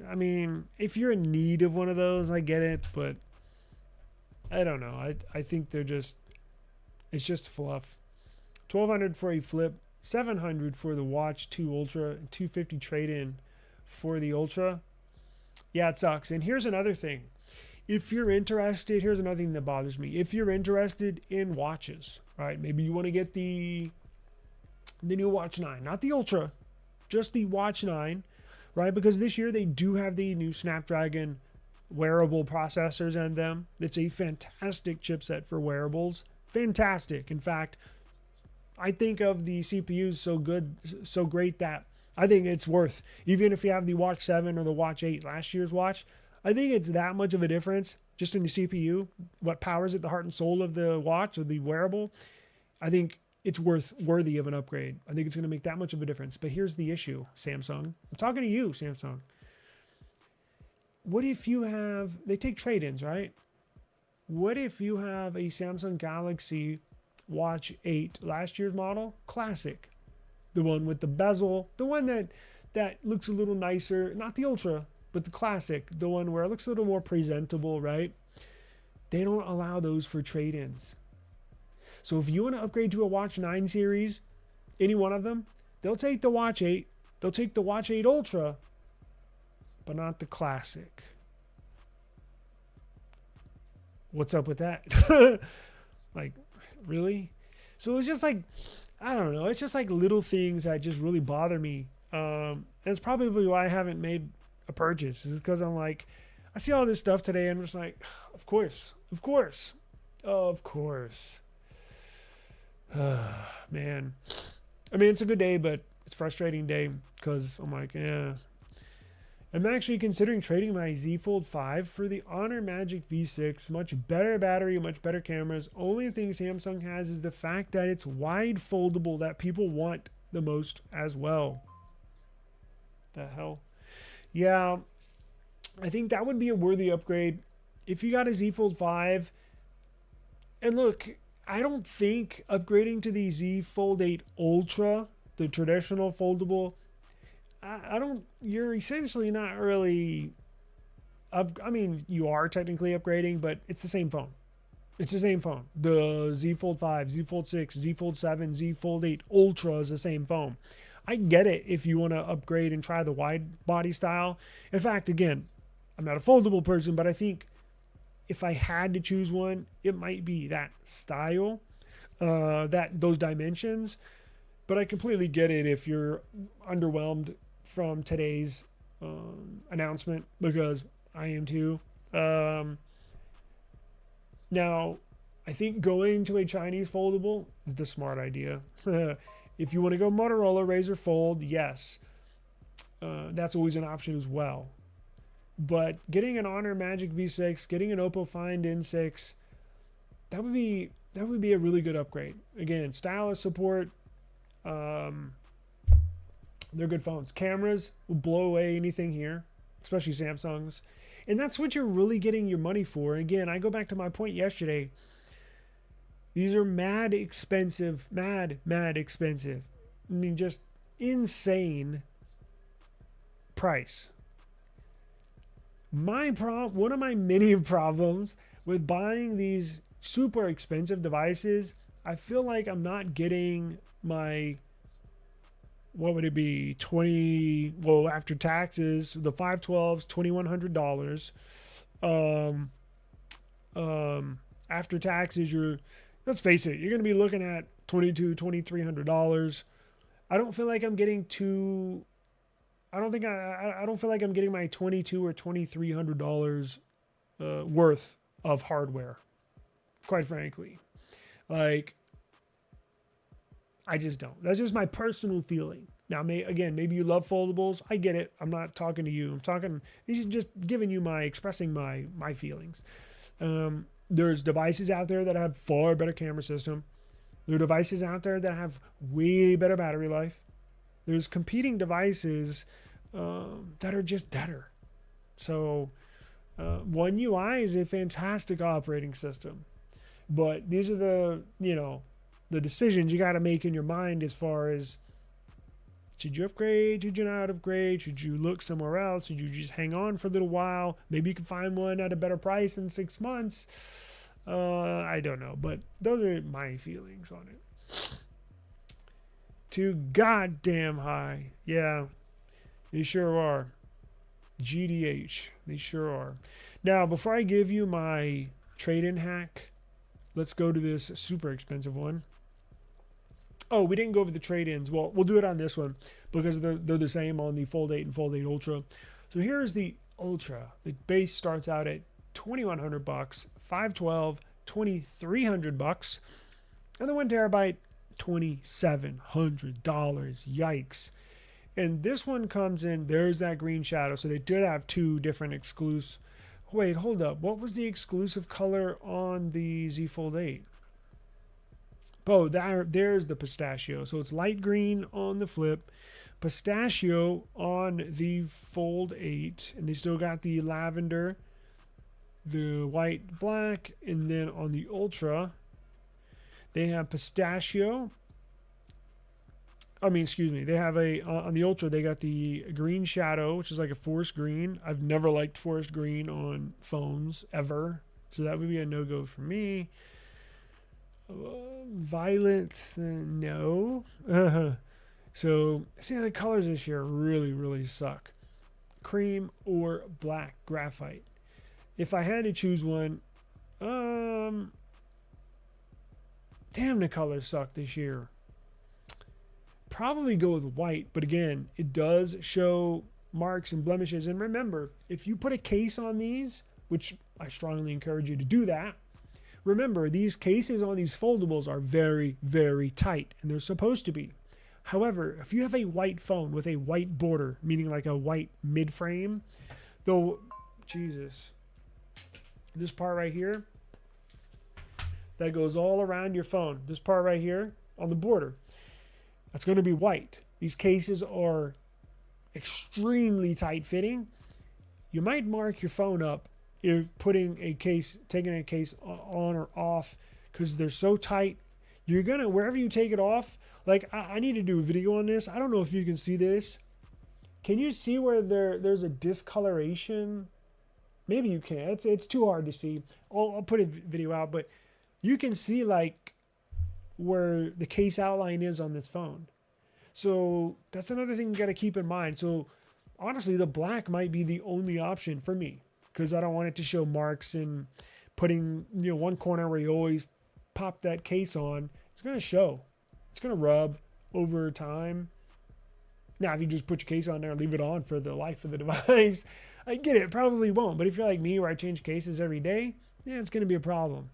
Speaker 2: I mean, if you're in need of one of those, I get it, but I don't know. I think it's just fluff. $1,200 for a flip, $700 for the Watch 2 Ultra, and $250 trade-in for the Ultra. Yeah, it sucks. And here's another thing. If you're interested, here's another thing that bothers me. If you're interested in watches, right? Maybe you want to get the new Watch 9, not the Ultra, just the Watch 9, right? Because this year they do have the new Snapdragon wearable processors in them. It's a fantastic chipset for wearables. Fantastic. In fact, I think of the CPUs so great that I think it's worth, even if you have the Watch 7 or the Watch 8, last year's watch, I think it's that much of a difference just in the CPU, what powers it, the heart and soul of the watch or the wearable. I think it's worthy of an upgrade. I think it's going to make that much of a difference. But here's the issue, Samsung. I'm talking to you, Samsung. What if you have, they take trade-ins, right? What if you have a Samsung Galaxy Watch 8, last year's model, classic, the one with the bezel, the one that looks a little nicer, not the Ultra, but the classic, the one where it looks a little more presentable, right? They don't allow those for trade-ins. So if you want to upgrade to a Watch 9 series, any one of them, they'll take the Watch 8. They'll take the Watch 8 Ultra, but not the Classic. What's up with that? Like, really? So it's just like, I don't know. It's just like little things that just really bother me. And it's probably why I haven't made a purchase. Is because I'm like, I see all this stuff today and I'm just like, of course. Man. I mean, it's a good day, but it's a frustrating day because I'm like, yeah. I'm actually considering trading my Z Fold 5 for the Honor Magic V6. Much better battery, much better cameras. Only thing Samsung has is the fact that it's wide foldable that people want the most as well. The hell? Yeah, I think that would be a worthy upgrade. If you got a Z Fold 5, and look, I don't think upgrading to the Z Fold 8 Ultra, the traditional foldable, you're essentially not really I mean, you are technically upgrading, but it's the same phone. It's the same phone. The Z Fold 5, Z Fold 6, Z Fold 7, Z Fold 8 Ultra is the same phone. I get it if you want to upgrade and try the wide body style. In fact, again, I'm not a foldable person, but I think if I had to choose one, it might be that style, those dimensions. But I completely get it if you're underwhelmed from today's announcement, because I am too. Now, I think going to a Chinese foldable is the smart idea. If you want to go Motorola Razr Fold, yes, that's always an option as well. But getting an Honor Magic V6, getting an Oppo Find N6, that would be a really good upgrade. Again, stylus support. They're good phones. Cameras will blow away anything here, especially Samsung's. And that's what you're really getting your money for. Again, I go back to my point yesterday. These are mad expensive. Mad expensive. I mean, just insane price. One of my many problems with buying these super expensive devices, I feel like I'm not getting my, what would it be, 20, well, after taxes, the 512's $2,100. After taxes, let's face it, you're going to be looking at $2,300. I don't feel like I'm getting I don't feel like I'm getting my $2,200 or $2,300 worth of hardware, quite frankly. Like, I just don't. That's just my personal feeling. Now, maybe you love foldables. I get it. I'm not talking to you. Just giving you expressing my feelings. There's devices out there that have far better camera system. There are devices out there that have way better battery life. There's competing devices that are just better. So, One UI is a fantastic operating system. But these are the decisions you got to make in your mind as far as, should you upgrade? Should you not upgrade? Should you look somewhere else? Should you just hang on for a little while? Maybe you can find one at a better price in 6 months. I don't know, but those are my feelings on it. Too goddamn high. Yeah, they sure are. GDH, they sure are. Now, before I give you my trade-in hack, let's go to this super expensive one. Oh, we didn't go over the trade-ins. Well, we'll do it on this one because they're the same on the Fold 8 and Fold 8 Ultra. So here's the Ultra. The base starts out at $2,100, 512, $2,300, and the 1 terabyte, $2,700. Yikes! And this one comes in. There's that green shadow. So they did have two different exclusive. Wait, hold up. What was the exclusive color on the Z Fold 8? Oh, there's the pistachio. So it's light green on the flip, pistachio on the Fold 8, and they still got the lavender, the white, black, and then on the Ultra, they have pistachio. They have on the Ultra, they got the green shadow, which is like a forest green. I've never liked forest green on phones, ever. So that would be a no-go for me. Violet, no. So, see, the colors this year really, really suck. Cream or black graphite. If I had to choose one, damn, the colors suck this year. Probably go with white, but again, it does show marks and blemishes. And remember, if you put a case on these, which I strongly encourage you to do that, remember, these cases on these foldables are very, very tight, and they're supposed to be. However, if you have a white phone with a white border, meaning like a white mid-frame, though, Jesus, this part right here, that goes all around your phone, this part right here on the border, that's going to be white. These cases are extremely tight fitting. You might mark your phone up if taking a case on or off, because they're so tight. You're gonna, wherever you take it off, like I need to do a video on this. I don't know if you can see this. Can you see where there's a discoloration? Maybe you can. It's too hard to see. I'll put a video out, but you can see like where the case outline is on this phone. So that's another thing you got to keep in mind. So honestly, the black might be the only option for me, because I don't want it to show marks, and putting, one corner where you always pop that case on, it's going to show. It's going to rub over time. Now, if you just put your case on there and leave it on for the life of the device, I get it, probably won't. But if you're like me, where I change cases every day, yeah, it's going to be a problem.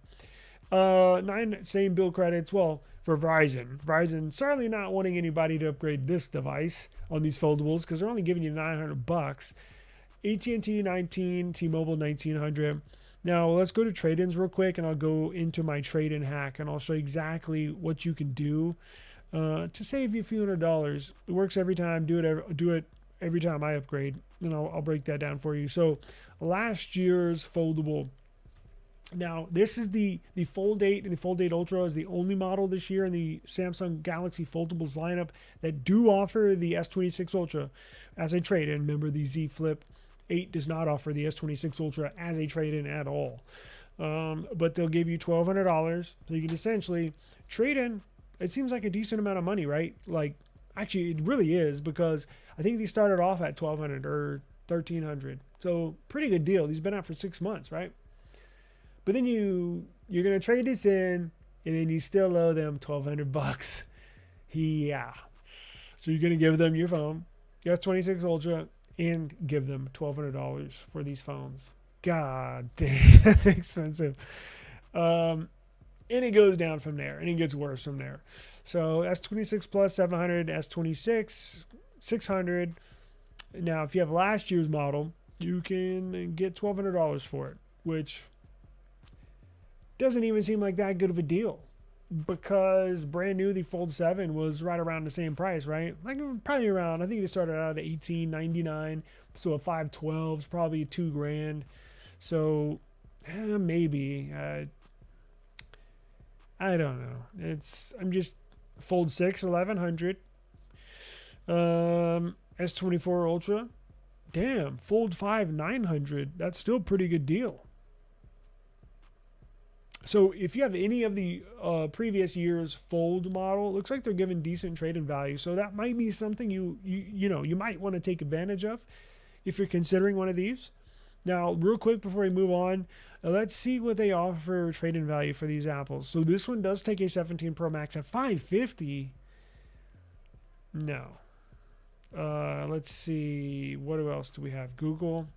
Speaker 2: 9 same bill credits. Well, for Verizon certainly not wanting anybody to upgrade this device on these foldables, because they're only giving you $900. AT&T 19, T-Mobile 1900. Now let's go to trade-ins real quick, and I'll go into my trade-in hack, and I'll show you exactly what you can do to save you a few $100s. It works every time. Do it every time I upgrade, and I'll break that down for you. So last year's foldable. Now this is the Fold 8 and the Fold 8 Ultra is the only model this year in the Samsung Galaxy Foldables lineup that do offer the S26 Ultra as a trade-in. Remember, the Z Flip 8 does not offer the S26 Ultra as a trade-in at all. But they'll give you $1,200, so you can essentially trade in. It seems like a decent amount of money, right? Like, actually, it really is, because I think these started off at $1,200 or $1,300. So pretty good deal. These have been out for 6 months, right? But then you're gonna trade this in, and then you still owe them $1,200. Yeah. So you're gonna give them your phone, your S26 Ultra, and give them $1,200 for these phones. God dang, that's expensive. And it goes down from there, and it gets worse from there. So S26 Plus 700, S26 600. Now, if you have last year's model, you can get $1,200 for it, which doesn't even seem like that good of a deal, because brand new, the Fold 7 was right around the same price, right? Like probably around, I think they started out at $1,899, so a 512 is probably $2,000. So maybe I don't know. I'm just Fold 6 1100, S24 Ultra. Damn, Fold 5 900. That's still a pretty good deal. So if you have any of the previous year's Fold model, it looks like they're giving decent trade-in value. So that might be something you might want to take advantage of if you're considering one of these. Now, real quick before we move on, let's see what they offer trade-in value for these Apples. So this one does take a 17 Pro Max at $550. No. Let's see. What else do we have? Google.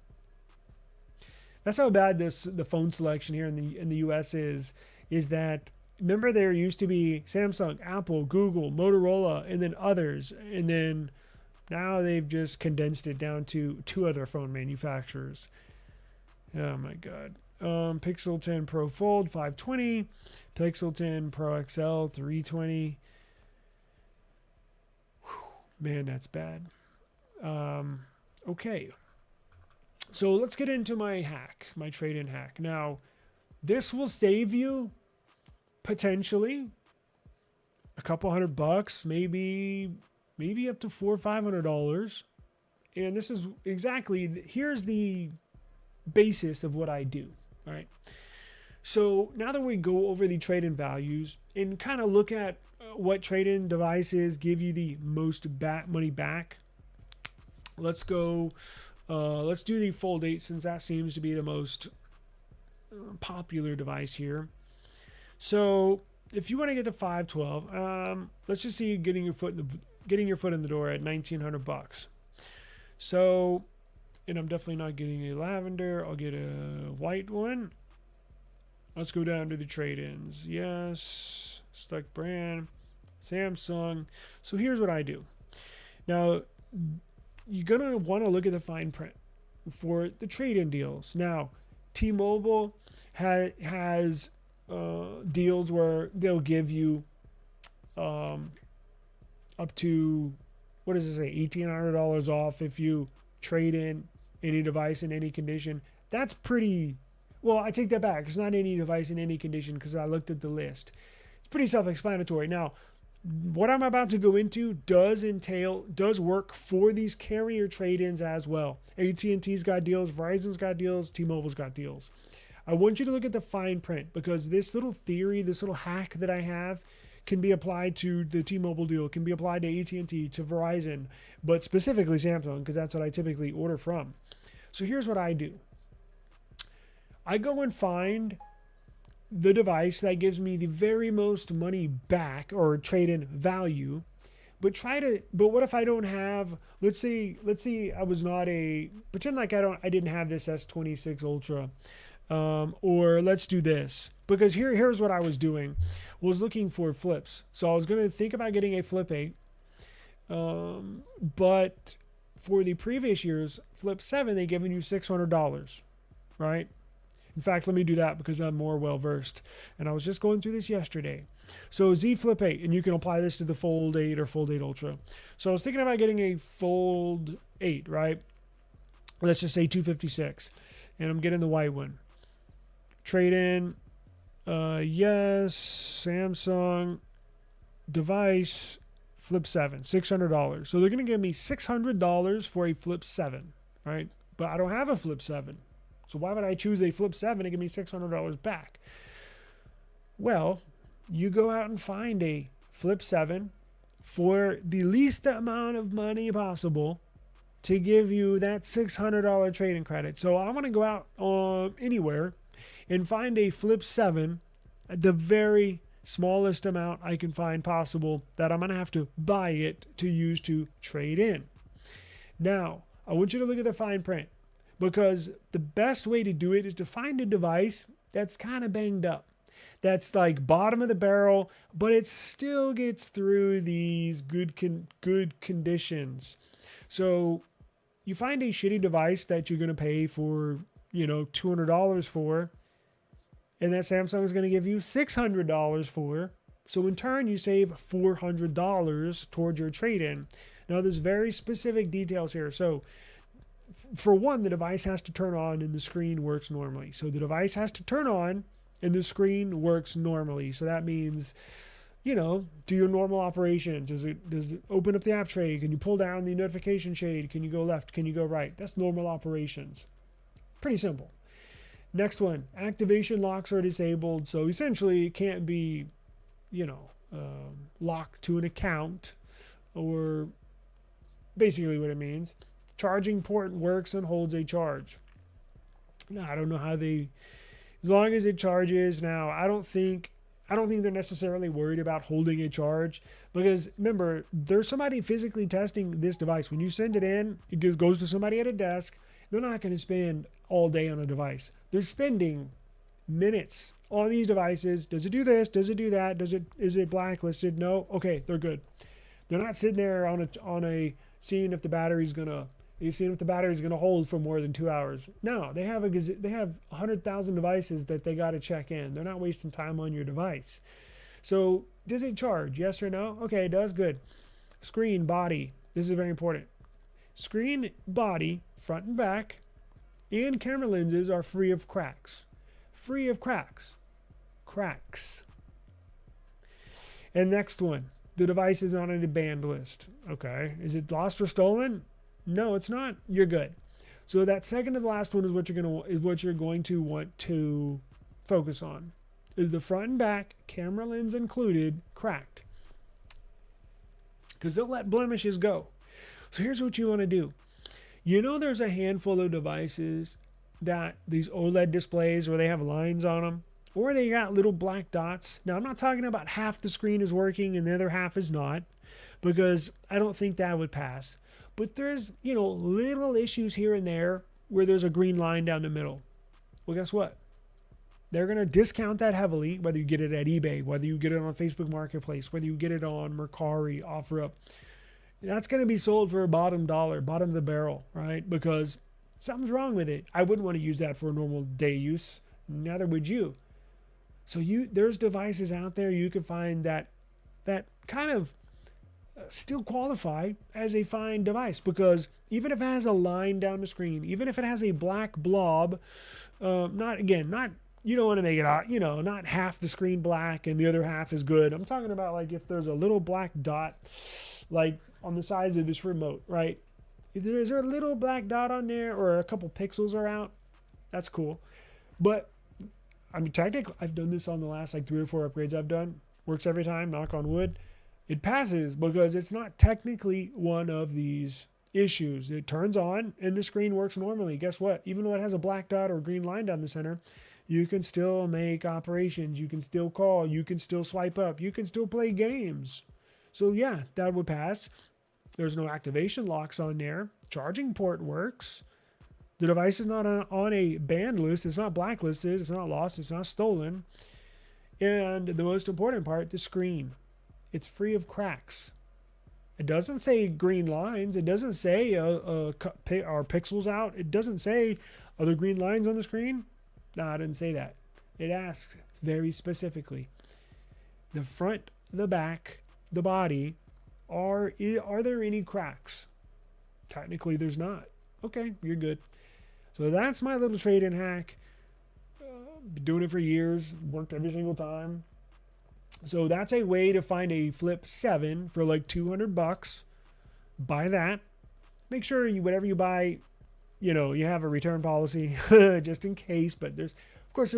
Speaker 2: That's how bad the phone selection here in the US is that, remember, there used to be Samsung, Apple, Google, Motorola, and then others, and then now they've just condensed it down to 2 other phone manufacturers. Oh my God. Pixel 10 Pro Fold 520, Pixel 10 Pro XL 320. Whew, man, that's bad. Okay. So let's get into my hack, my trade-in hack. Now, this will save you potentially a couple $100, maybe up to $400 or $500. And this is exactly, here's the basis of what I do. All right. So now that we go over the trade-in values and kind of look at what trade-in devices give you the most money back, let's go. Let's do the Fold 8 since that seems to be the most popular device here. So if you want to get the 512, let's just see you getting your foot in the door at $1,900. So, and I'm definitely not getting a lavender. I'll get a white one. Let's go down to the trade-ins. Yes, select brand, Samsung. So here's what I do. Now, you're gonna want to look at the fine print for the trade-in deals. Now, T-Mobile has deals where they'll give you up to, what does it say, $1,800 off if you trade in any device in any condition. That's pretty, well, I take that back. It's not any device in any condition because I looked at the list. It's pretty self-explanatory. Now, what I'm about to go into does work for these carrier trade-ins as well. AT&T's got deals, Verizon's got deals, T-Mobile's got deals. I want you to look at the fine print because this little theory, this little hack that I have can be applied to the T-Mobile deal, can be applied to AT&T, to Verizon, but specifically Samsung because that's what I typically order from. So here's what I do. I go and find the device that gives me the very most money back or trade-in value, but what if I don't have, let's say I was not pretend like I didn't have this S26 Ultra, or let's do this, because here's what I was doing, was looking for flips. So I was going to think about getting a Flip 8, but for the previous year's Flip 7, they given you $600, right? In fact, let me do that because I'm more well-versed. And I was just going through this yesterday. So Z Flip 8, and you can apply this to the Fold 8 or Fold 8 Ultra. So I was thinking about getting a Fold 8, right? Let's just say 256. And I'm getting the white one. Trade in, yes, Samsung, device, Flip 7, $600. So they're going to give me $600 for a Flip 7, right? But I don't have a Flip 7. So why would I choose a Flip 7 and give me $600 back? Well, you go out and find a Flip 7 for the least amount of money possible to give you that $600 trade-in credit. So I want to go out anywhere and find a Flip 7 at the very smallest amount I can find possible that I'm going to have to buy it to use to trade in. Now, I want you to look at the fine print, because the best way to do it is to find a device that's kind of banged up, that's like bottom of the barrel, but it still gets through these good conditions. So you find a shitty device that you're going to pay for, $200 for, and that Samsung is going to give you $600 for. So in turn, you save $400 towards your trade-in. Now, there's very specific details here. So for one, the device has to turn on and the screen works normally. So the device has to turn on and the screen works normally. So that means, do your normal operations. Does it open up the app tray? Can you pull down the notification shade? Can you go left? Can you go right? That's normal operations. Pretty simple. Next one, activation locks are disabled. So essentially it can't be, locked to an account, or basically what it means. Charging port works and holds a charge. Now, I don't know how as long as it charges. Now, I don't think they're necessarily worried about holding a charge, because remember, there's somebody physically testing this device. When you send it in, it goes to somebody at a desk. They're not going to spend all day on a device. They're spending minutes on these devices. Does it do this? Does it do that? Is it blacklisted? No. Okay, they're good. They're not sitting there seeing if the battery's gonna hold for more than 2 hours. No, they have 100,000 devices that they got to check in. They're not wasting time on your device. So does it charge? Yes or no? Okay, it does. Good. Screen, body. This is very important. Screen, body, front and back, and camera lenses are free of cracks. Free of cracks. Cracks. And next one. The device is not on a banned list. Okay. Is it lost or stolen? No, it's not. You're good. So that second to the last one is what you're going to want to focus on. Is the front and back, camera lens included, cracked? Because they'll let blemishes go. So here's what you want to do. You know there's a handful of devices that these OLED displays where they have lines on them, or they got little black dots. Now I'm not talking about half the screen is working and the other half is not, because I don't think that would pass. But there's, little issues here and there where there's a green line down the middle. Well, guess what? They're going to discount that heavily, whether you get it at eBay, whether you get it on Facebook Marketplace, whether you get it on Mercari, OfferUp. That's going to be sold for a bottom dollar, bottom of the barrel, right? Because something's wrong with it. I wouldn't want to use that for a normal day use. Neither would you. So there's devices out there you can find that kind of still qualify as a fine device, because even if it has a line down the screen, even if it has a black blob, not you don't want to make it out, not half the screen black and the other half is good. I'm talking about like if there's a little black dot, like on the sides of this remote, right? Is there a little black dot on there or a couple pixels are out? That's cool. But I mean, technically, I've done this on the last like 3 or 4 upgrades I've done. Works every time, knock on wood. It passes because it's not technically one of these issues. It turns on and the screen works normally. Guess what? Even though it has a black dot or a green line down the center, you can still make operations. You can still call. You can still swipe up. You can still play games. So yeah, that would pass. There's no activation locks on there. Charging port works. The device is not on a banned list. It's not blacklisted. It's not lost. It's not stolen. And the most important part, the screen. It's free of cracks. It doesn't say green lines. It doesn't say are pixels out. It doesn't say are there green lines on the screen. No, I didn't say that. It asks very specifically. The front, the back, the body, are there any cracks? Technically, there's not. Okay, you're good. So that's my little trade-in hack. Been doing it for years. Worked every single time. So that's a way to find a Flip 7 for like $200. Buy that. Make sure whatever you buy, you have a return policy just in case. But there's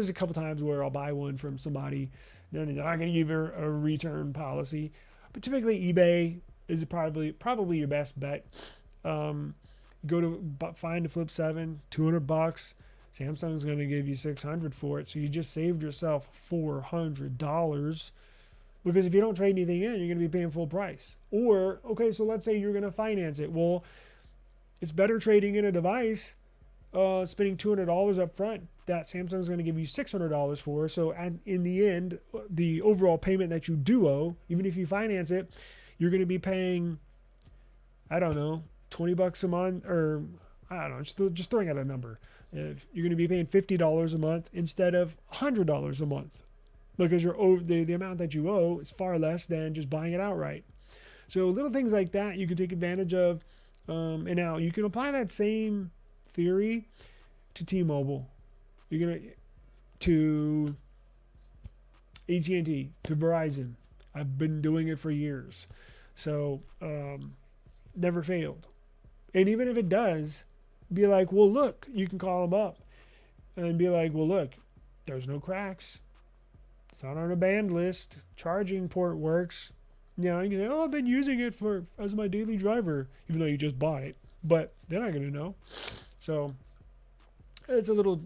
Speaker 2: a couple times where I'll buy one from somebody, then they're not going to give you a return policy. But typically eBay is probably your best bet. Go to find a Flip 7, $200. Samsung's going to give you $600 for it. So you just saved yourself $400. Because if you don't trade anything in, you're going to be paying full price. Or, okay, so let's say you're going to finance it. Well, it's better trading in a device, spending $200 up front that Samsung's going to give you $600 for. So in the end, the overall payment that you do owe, even if you finance it, you're going to be paying, I don't know, $20 a month, or I don't know, just throwing out a number. If you're going to be paying $50 a month instead of $100 a month, because the amount that you owe is far less than just buying it outright. So little things like that you can take advantage of. And now you can apply that same theory to T-Mobile. You're to AT&T, to Verizon. I've been doing it for years. So never failed. And even if it does, be like, well, look, you can call them up and be like, well, look, there's no cracks. It's not on a banned list. Charging port works. You can say, oh, I've been using it as my daily driver, even though you just bought it. But they're not going to know. So it's a little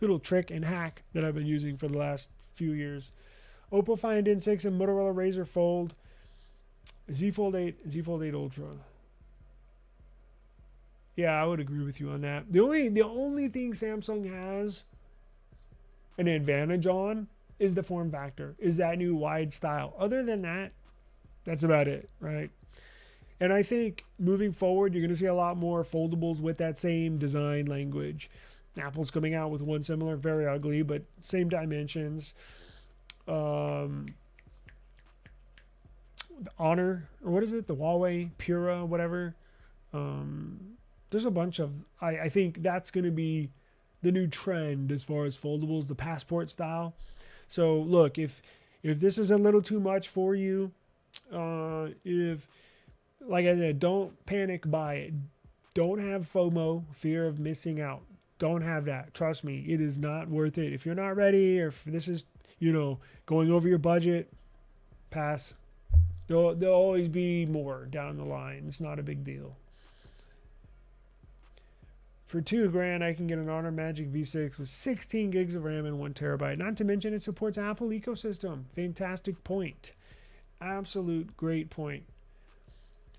Speaker 2: little trick and hack that I've been using for the last few years. Oppo Find N6 and Motorola Razr Fold, Z Fold 8, Z Fold 8 Ultra. Yeah, I would agree with you on that. The only thing Samsung has an advantage on is the form factor, is that new wide style. Other than that, that's about it, right? And I think moving forward, you're going to see a lot more foldables with that same design language. Apple's coming out with one similar, very ugly, but same dimensions. The Honor, or what is it? The Huawei Pura, whatever. There's a bunch of, I think that's going to be the new trend as far as foldables, the Passport style. So look, if this is a little too much for you, if, like I said, don't panic buy it. Don't have FOMO, fear of missing out. don't have that. Trust me, it is not worth it. If you're not ready, or if this is, going over your budget, pass. There'll always be more down the line. It's not a big deal. For $2,000, I can get an Honor Magic V6 with 16 gigs of RAM and 1 terabyte. Not to mention it supports Apple ecosystem. Fantastic point. Absolute great point.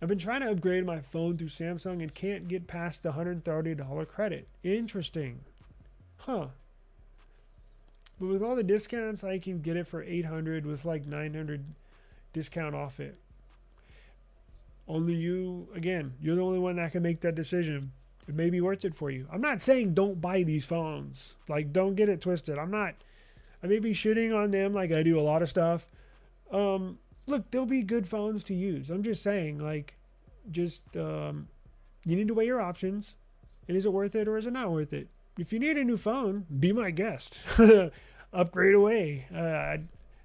Speaker 2: I've been trying to upgrade my phone through Samsung and can't get past the $130 credit. Interesting. Huh. But with all the discounts, I can get it for $800 with like $900 discount off it. Only you, again, you're the only one that can make that decision. It may be worth it for you. I'm not saying don't buy these phones. Like, don't get it twisted. I may be shitting on them like I do a lot of stuff. Look, they'll be good phones to use. I'm just saying, like, you need to weigh your options. And is it worth it or is it not worth it? If you need a new phone, be my guest. Upgrade away.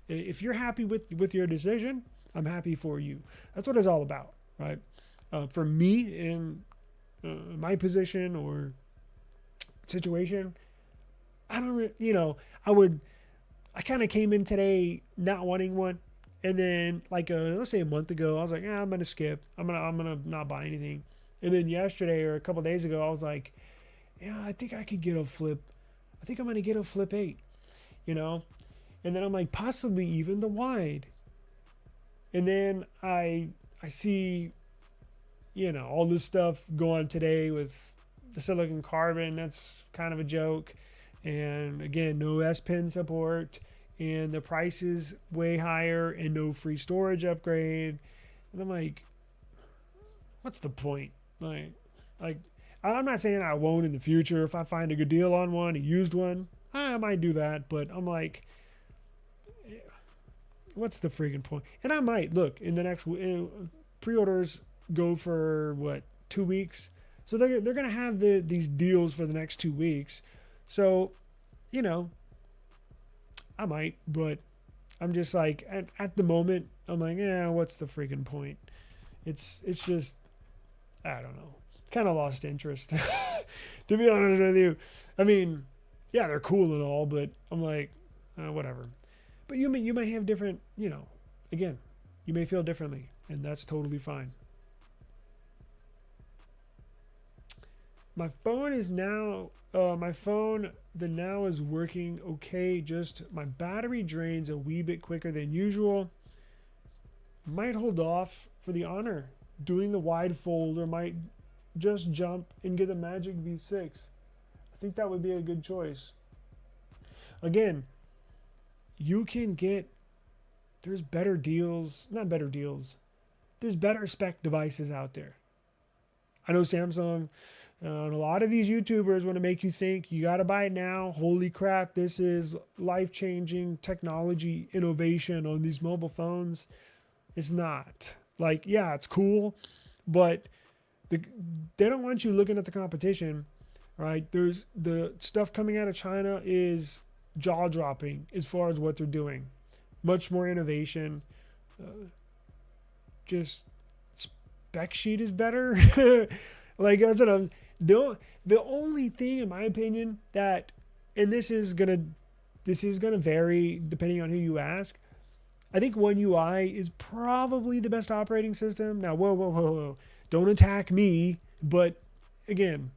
Speaker 2: If you're happy with your decision, I'm happy for you. That's what it's all about, right? For me, in my position or situation, I kind of came in today not wanting one. And then, like, let's say a month ago, I was like, I'm going to skip. I'm gonna not buy anything. And then yesterday or a couple days ago, I was like, yeah, I think I could get a Flip. I think I'm going to get a Flip 8, And then I'm like, possibly even the wide. And then I see, all this stuff go on today with the silicon carbon. That's kind of a joke. And again, no S Pen support. And the price is way higher and no free storage upgrade. And I'm like, what's the point? Like, I'm not saying I won't in the future. If I find a good deal on one, a used one, I might do that. But I'm like, what's the freaking point? And I might, look, in the next, pre-orders go for, 2 weeks? So they're going to have these deals for the next 2 weeks. So, I might, but I'm just like, at the moment, I'm like, what's the freaking point? It's just, I don't know. Kind of lost interest, to be honest with you. I mean, yeah, they're cool and all, but I'm like, whatever. But you may have different, again, you may feel differently, and that's totally fine. My phone is now, the Now is working okay. Just my battery drains a wee bit quicker than usual. Might hold off for the Honor doing the wide fold, or might just jump and get a Magic V6. I think that would be a good choice. Again, you can there's better deals, not better deals. There's better spec devices out there. I know Samsung and a lot of these YouTubers want to make you think you got to buy it now. Holy crap, this is life-changing technology innovation on these mobile phones. It's not. Like, yeah, it's cool, but they don't want you looking at the competition, right? There's the stuff coming out of China is jaw-dropping as far as what they're doing. Much more innovation. Just spec sheet is better. Like I said, the only thing, in my opinion, that, and this is gonna vary depending on who you ask. I think One UI is probably the best operating system. Now, whoa, don't attack me, but again,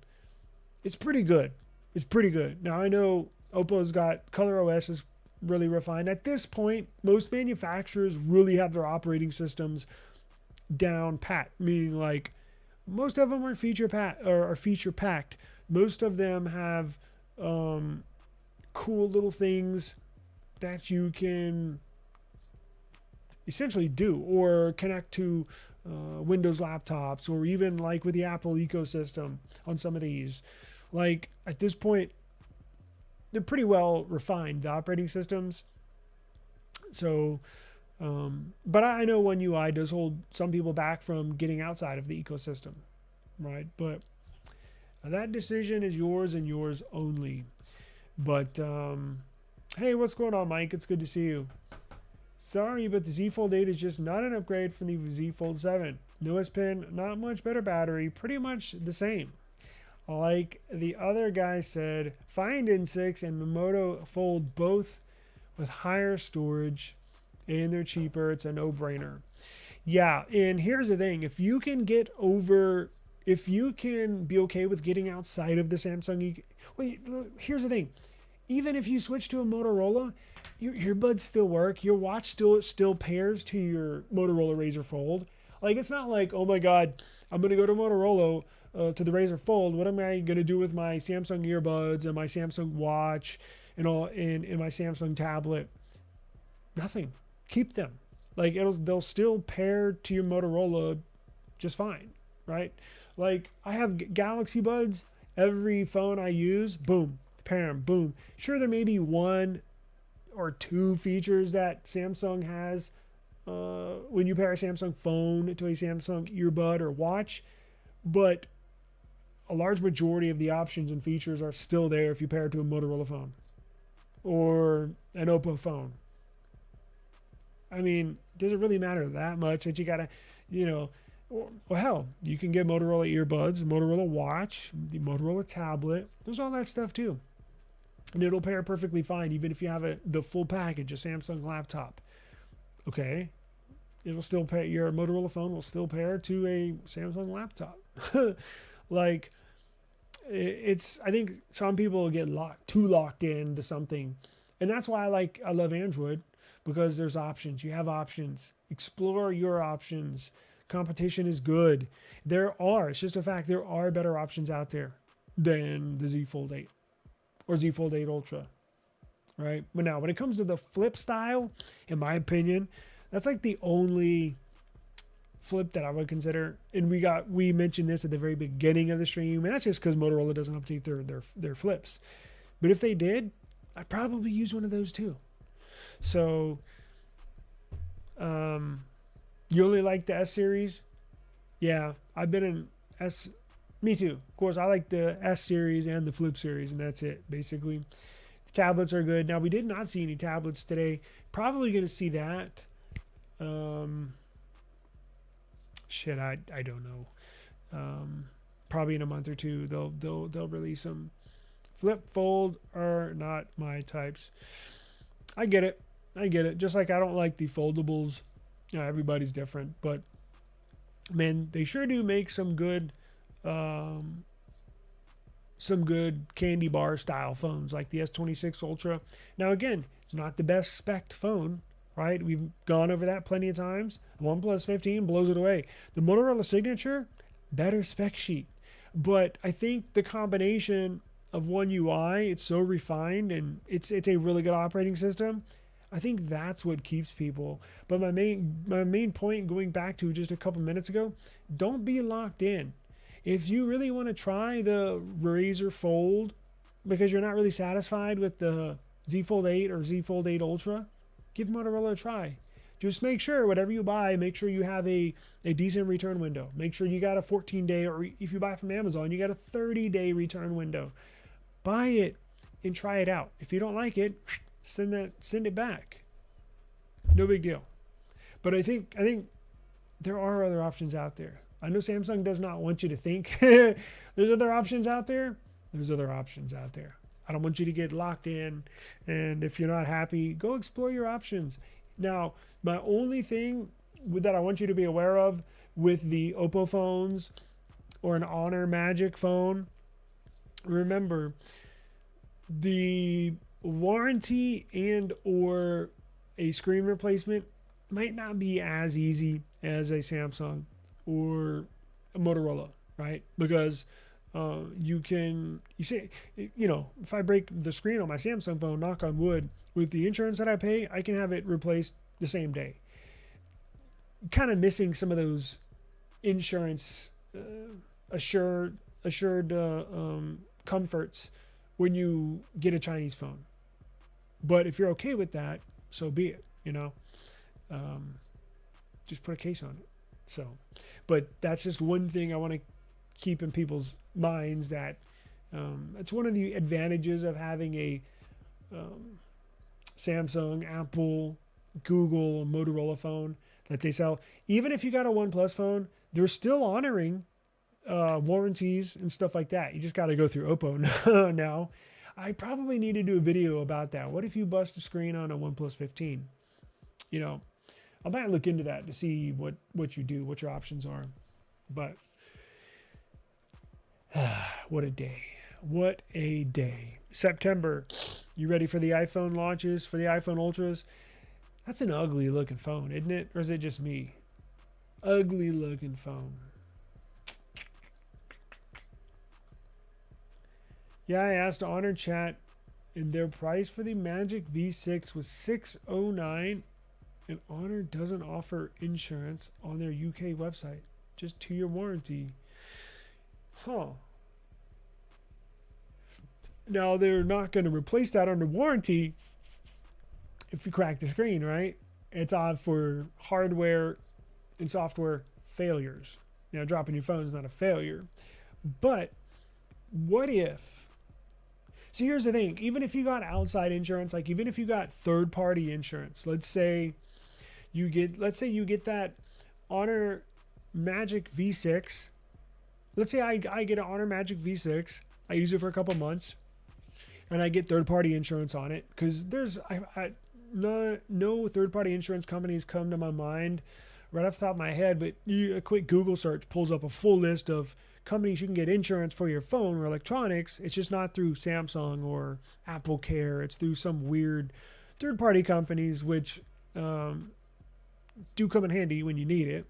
Speaker 2: it's pretty good. It's pretty good. Now I know Oppo's got ColorOS is really refined. At this point, most manufacturers really have their operating systems down pat, meaning like most of them are feature packed. Most of them have cool little things that you can essentially do or connect to Windows laptops, or even like with the Apple ecosystem on some of these. Like at this point, they're pretty well refined, the operating systems. So, but I know One UI does hold some people back from getting outside of the ecosystem, right? But that decision is yours and yours only. But hey, what's going on, Mike? It's good to see you. Sorry, but the Z Fold 8 is just not an upgrade from the Z Fold 7. No S Pen, not much better battery, pretty much the same. Like the other guy said, Find N6 and the Moto Fold both with higher storage and they're cheaper. It's a no-brainer. Yeah, and here's the thing. If you can be okay with getting outside of the Samsung, well, here's the thing. Even if you switch to a Motorola, your earbuds still work. Your watch still pairs to your Motorola Razr Fold. Like, it's not like, oh my God, I'm gonna go to Motorola to the Razr Fold. What am I gonna do with my Samsung earbuds and my Samsung watch and my Samsung tablet? Nothing. Keep them. Like, they'll still pair to your Motorola just fine, right? Like, I have Galaxy Buds. Every phone I use, boom, pair them, boom. Sure, there may be one or two features that Samsung has when you pair a Samsung phone to a Samsung earbud or watch, but a large majority of the options and features are still there if you pair it to a Motorola phone or an Oppo phone. I mean, does it really matter that much that you gotta, well, hell, you can get Motorola earbuds, Motorola watch, the Motorola tablet. There's all that stuff too. And it'll pair perfectly fine, even if you have the full package, a Samsung laptop. Okay. It'll still pair, your Motorola phone will still pair to a Samsung laptop. Like, I think some people get too locked into something. And that's why I love Android, because there's options. You have options. Explore your options. Competition is good. It's just a fact, there are better options out there than the Z Fold 8 or Z Fold 8 Ultra, right? But now, when it comes to the flip style, in my opinion, that's like the only flip that I would consider. And we mentioned this at the very beginning of the stream, and that's just because Motorola doesn't update their flips. But if they did, I'd probably use one of those too. So, you only like the S series? Yeah, I've been in S. Me too. Of course, I like the S series and the Flip series, and that's it, basically. The tablets are good. Now, we did not see any tablets today. Probably going to see that. I don't know. Probably in a month or two, they'll release them. Flip, Fold are not my types. I get it. Just like I don't like the foldables. Everybody's different, but man, they sure do make some good candy bar style phones like the S26 Ultra. Now again, it's not the best spec'd phone, right? We've gone over that plenty of times. OnePlus 15 blows it away. The Motorola Signature, better spec sheet. But I think the combination of One UI, it's so refined and it's a really good operating system. I think that's what keeps people. But my main point, going back to just a couple minutes ago, don't be locked in. If you really want to try the Razr Fold because you're not really satisfied with the Z Fold 8 or Z Fold 8 Ultra, give Motorola a try. Just make sure whatever you buy, make sure you have a decent return window. Make sure you got a 14-day, or if you buy from Amazon, you got a 30-day return window. Buy it and try it out. If you don't like it, send it back. No big deal. But I think there are other options out there. I know Samsung does not want you to think there's other options out there. There's other options out there. I don't want you to get locked in, and if you're not happy, go explore your options. Now, my only thing that I want you to be aware of with the Oppo phones or an Honor Magic phone, remember the warranty and or a screen replacement might not be as easy as a Samsung or a Motorola, right? Because if I break the screen on my Samsung phone, knock on wood, with the insurance that I pay, I can have it replaced the same day. Kind of missing some of those insurance assured comforts when you get a Chinese phone. But if you're okay with that, so be it, just put a case on it. So, but that's just one thing I want to keep in people's minds, that it's one of the advantages of having a Samsung, Apple, Google, Motorola phone that they sell. Even if you got a OnePlus phone, they're still honoring warranties and stuff like that. You just got to go through Oppo now. I probably need to do a video about that. What if you bust a screen on a OnePlus 15? You know, I might look into that to see what you do, what your options are. But what a day. What a day. September. You ready for the iPhone launches, for the iPhone Ultras? That's an ugly looking phone, isn't it? Or is it just me? Ugly looking phone. Yeah, I asked Honor Chat, and their price for the Magic V6 was $609, and Honor doesn't offer insurance on their UK website. Just 2-year warranty. Huh. Now, they're not going to replace that under warranty if you crack the screen, right? It's odd for hardware and software failures. Now, dropping your phone is not a failure. But what if... See, here's the thing. Even if you got outside insurance, like even if you got third-party insurance, let's say you get that Honor Magic V6. Let's say I get an Honor Magic V6. I use it for a couple months, and I get third-party insurance on it because there's no third-party insurance companies come to my mind right off the top of my head. But a quick Google search pulls up a full list of companies you can get insurance for your phone or electronics. It's just not through Samsung or Apple Care. It's through some weird third-party companies, which do come in handy when you need it.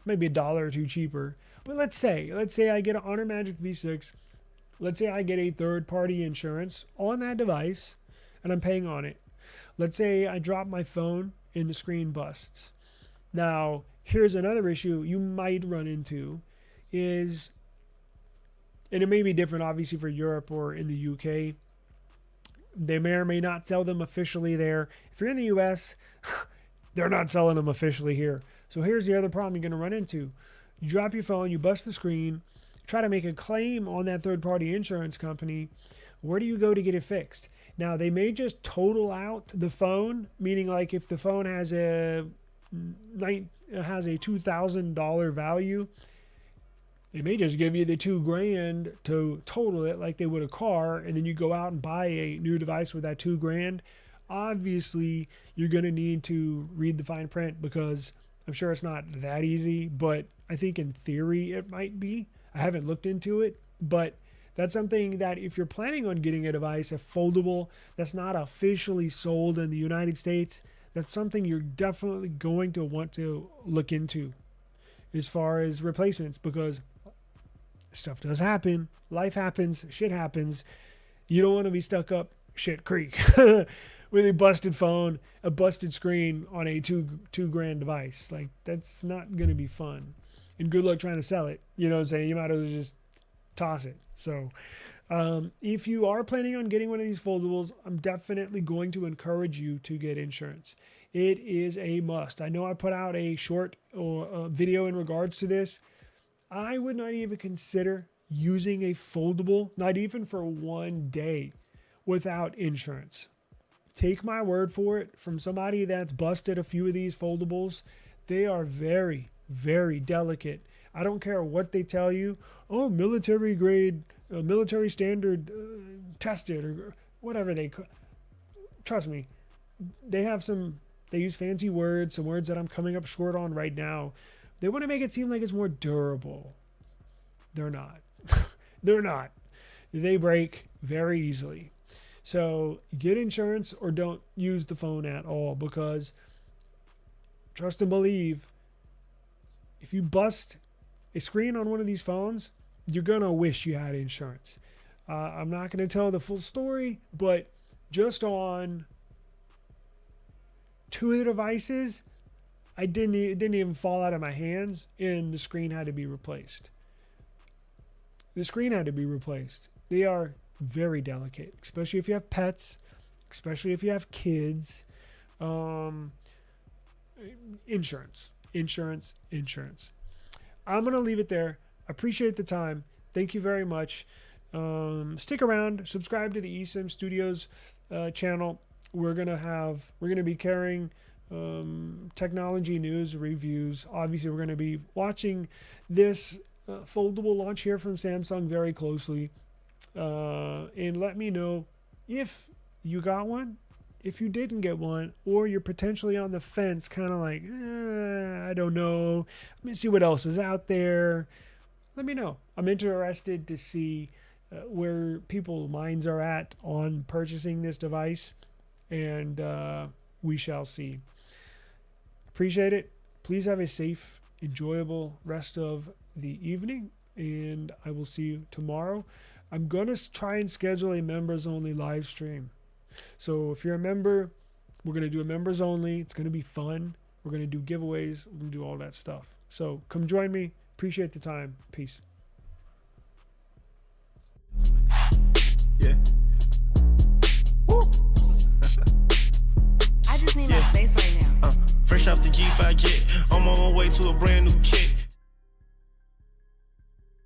Speaker 2: Maybe $1 or $2 cheaper. But let's say I get an Honor Magic V6. Let's say I get a third-party insurance on that device, and I'm paying on it. Let's say I drop my phone and the screen busts. Now, here's another issue you might run into is, and it may be different obviously for Europe or in the UK. They may or may not sell them officially there. If you're in the US, they're not selling them officially here. So here's the other problem you're going to run into. You drop your phone, you bust the screen, try to make a claim on that third-party insurance company. Where do you go to get it fixed? Now, they may just total out the phone, meaning like if the phone has a $2,000 value, they may just give you the $2,000 to total it like they would a car, and then you go out and buy a new device with that $2,000. Obviously, you're going to need to read the fine print because I'm sure it's not that easy, but I think in theory it might be. I haven't looked into it, but that's something that if you're planning on getting a device, a foldable that's not officially sold in the United States, that's something you're definitely going to want to look into as far as replacements, because stuff does happen. Life happens. Shit happens. You don't want to be stuck up shit creek with a busted phone, a busted screen on a $2,000 device. Like, that's not going to be fun. And good luck trying to sell it. You know what I'm saying? You might as well just toss it. So if you are planning on getting one of these foldables, I'm definitely going to encourage you to get insurance. It is a must. I know I put out a short video in regards to this. I would not even consider using a foldable, not even for one day, without insurance. Take my word for it from somebody that's busted a few of these foldables. They are very, very delicate. I don't care what they tell you. Oh, military grade, military standard tested, or whatever they. Trust me, they have some. They use fancy words, some words that I'm coming up short on right now. They want to make it seem like it's more durable. They're not. They're not. They break very easily. So get insurance or don't use the phone at all, because trust and believe, if you bust a screen on one of these phones, you're going to wish you had insurance. I'm not going to tell the full story, but just on 2 of the devices, it didn't even fall out of my hands, and the screen had to be replaced. The screen had to be replaced. They are very delicate, especially if you have pets, especially if you have kids. Insurance. I'm going to leave it there. Appreciate the time. Thank you very much. Stick around. Subscribe to the eSIM Studios channel. We're going to be carrying technology news, reviews. Obviously, we're going to be watching this foldable launch here from Samsung very closely. And let me know if you got one, if you didn't get one, or you're potentially on the fence, kind of like, I don't know. Let me see what else is out there. Let me know. I'm interested to see where people's minds are at on purchasing this device, and we shall see. Appreciate it. Please have a safe, enjoyable rest of the evening, and I will see you tomorrow. I'm going to try and schedule a members only live stream. So if you're a member, we're going to do a members only. It's going to be fun. We're going to do giveaways. We're going to do all that stuff. So come join me. Appreciate the time. Peace.
Speaker 1: Yeah. Woo.
Speaker 3: I just need my space right now.
Speaker 1: Fresh off the G5 jet, I'm on my way to a brand new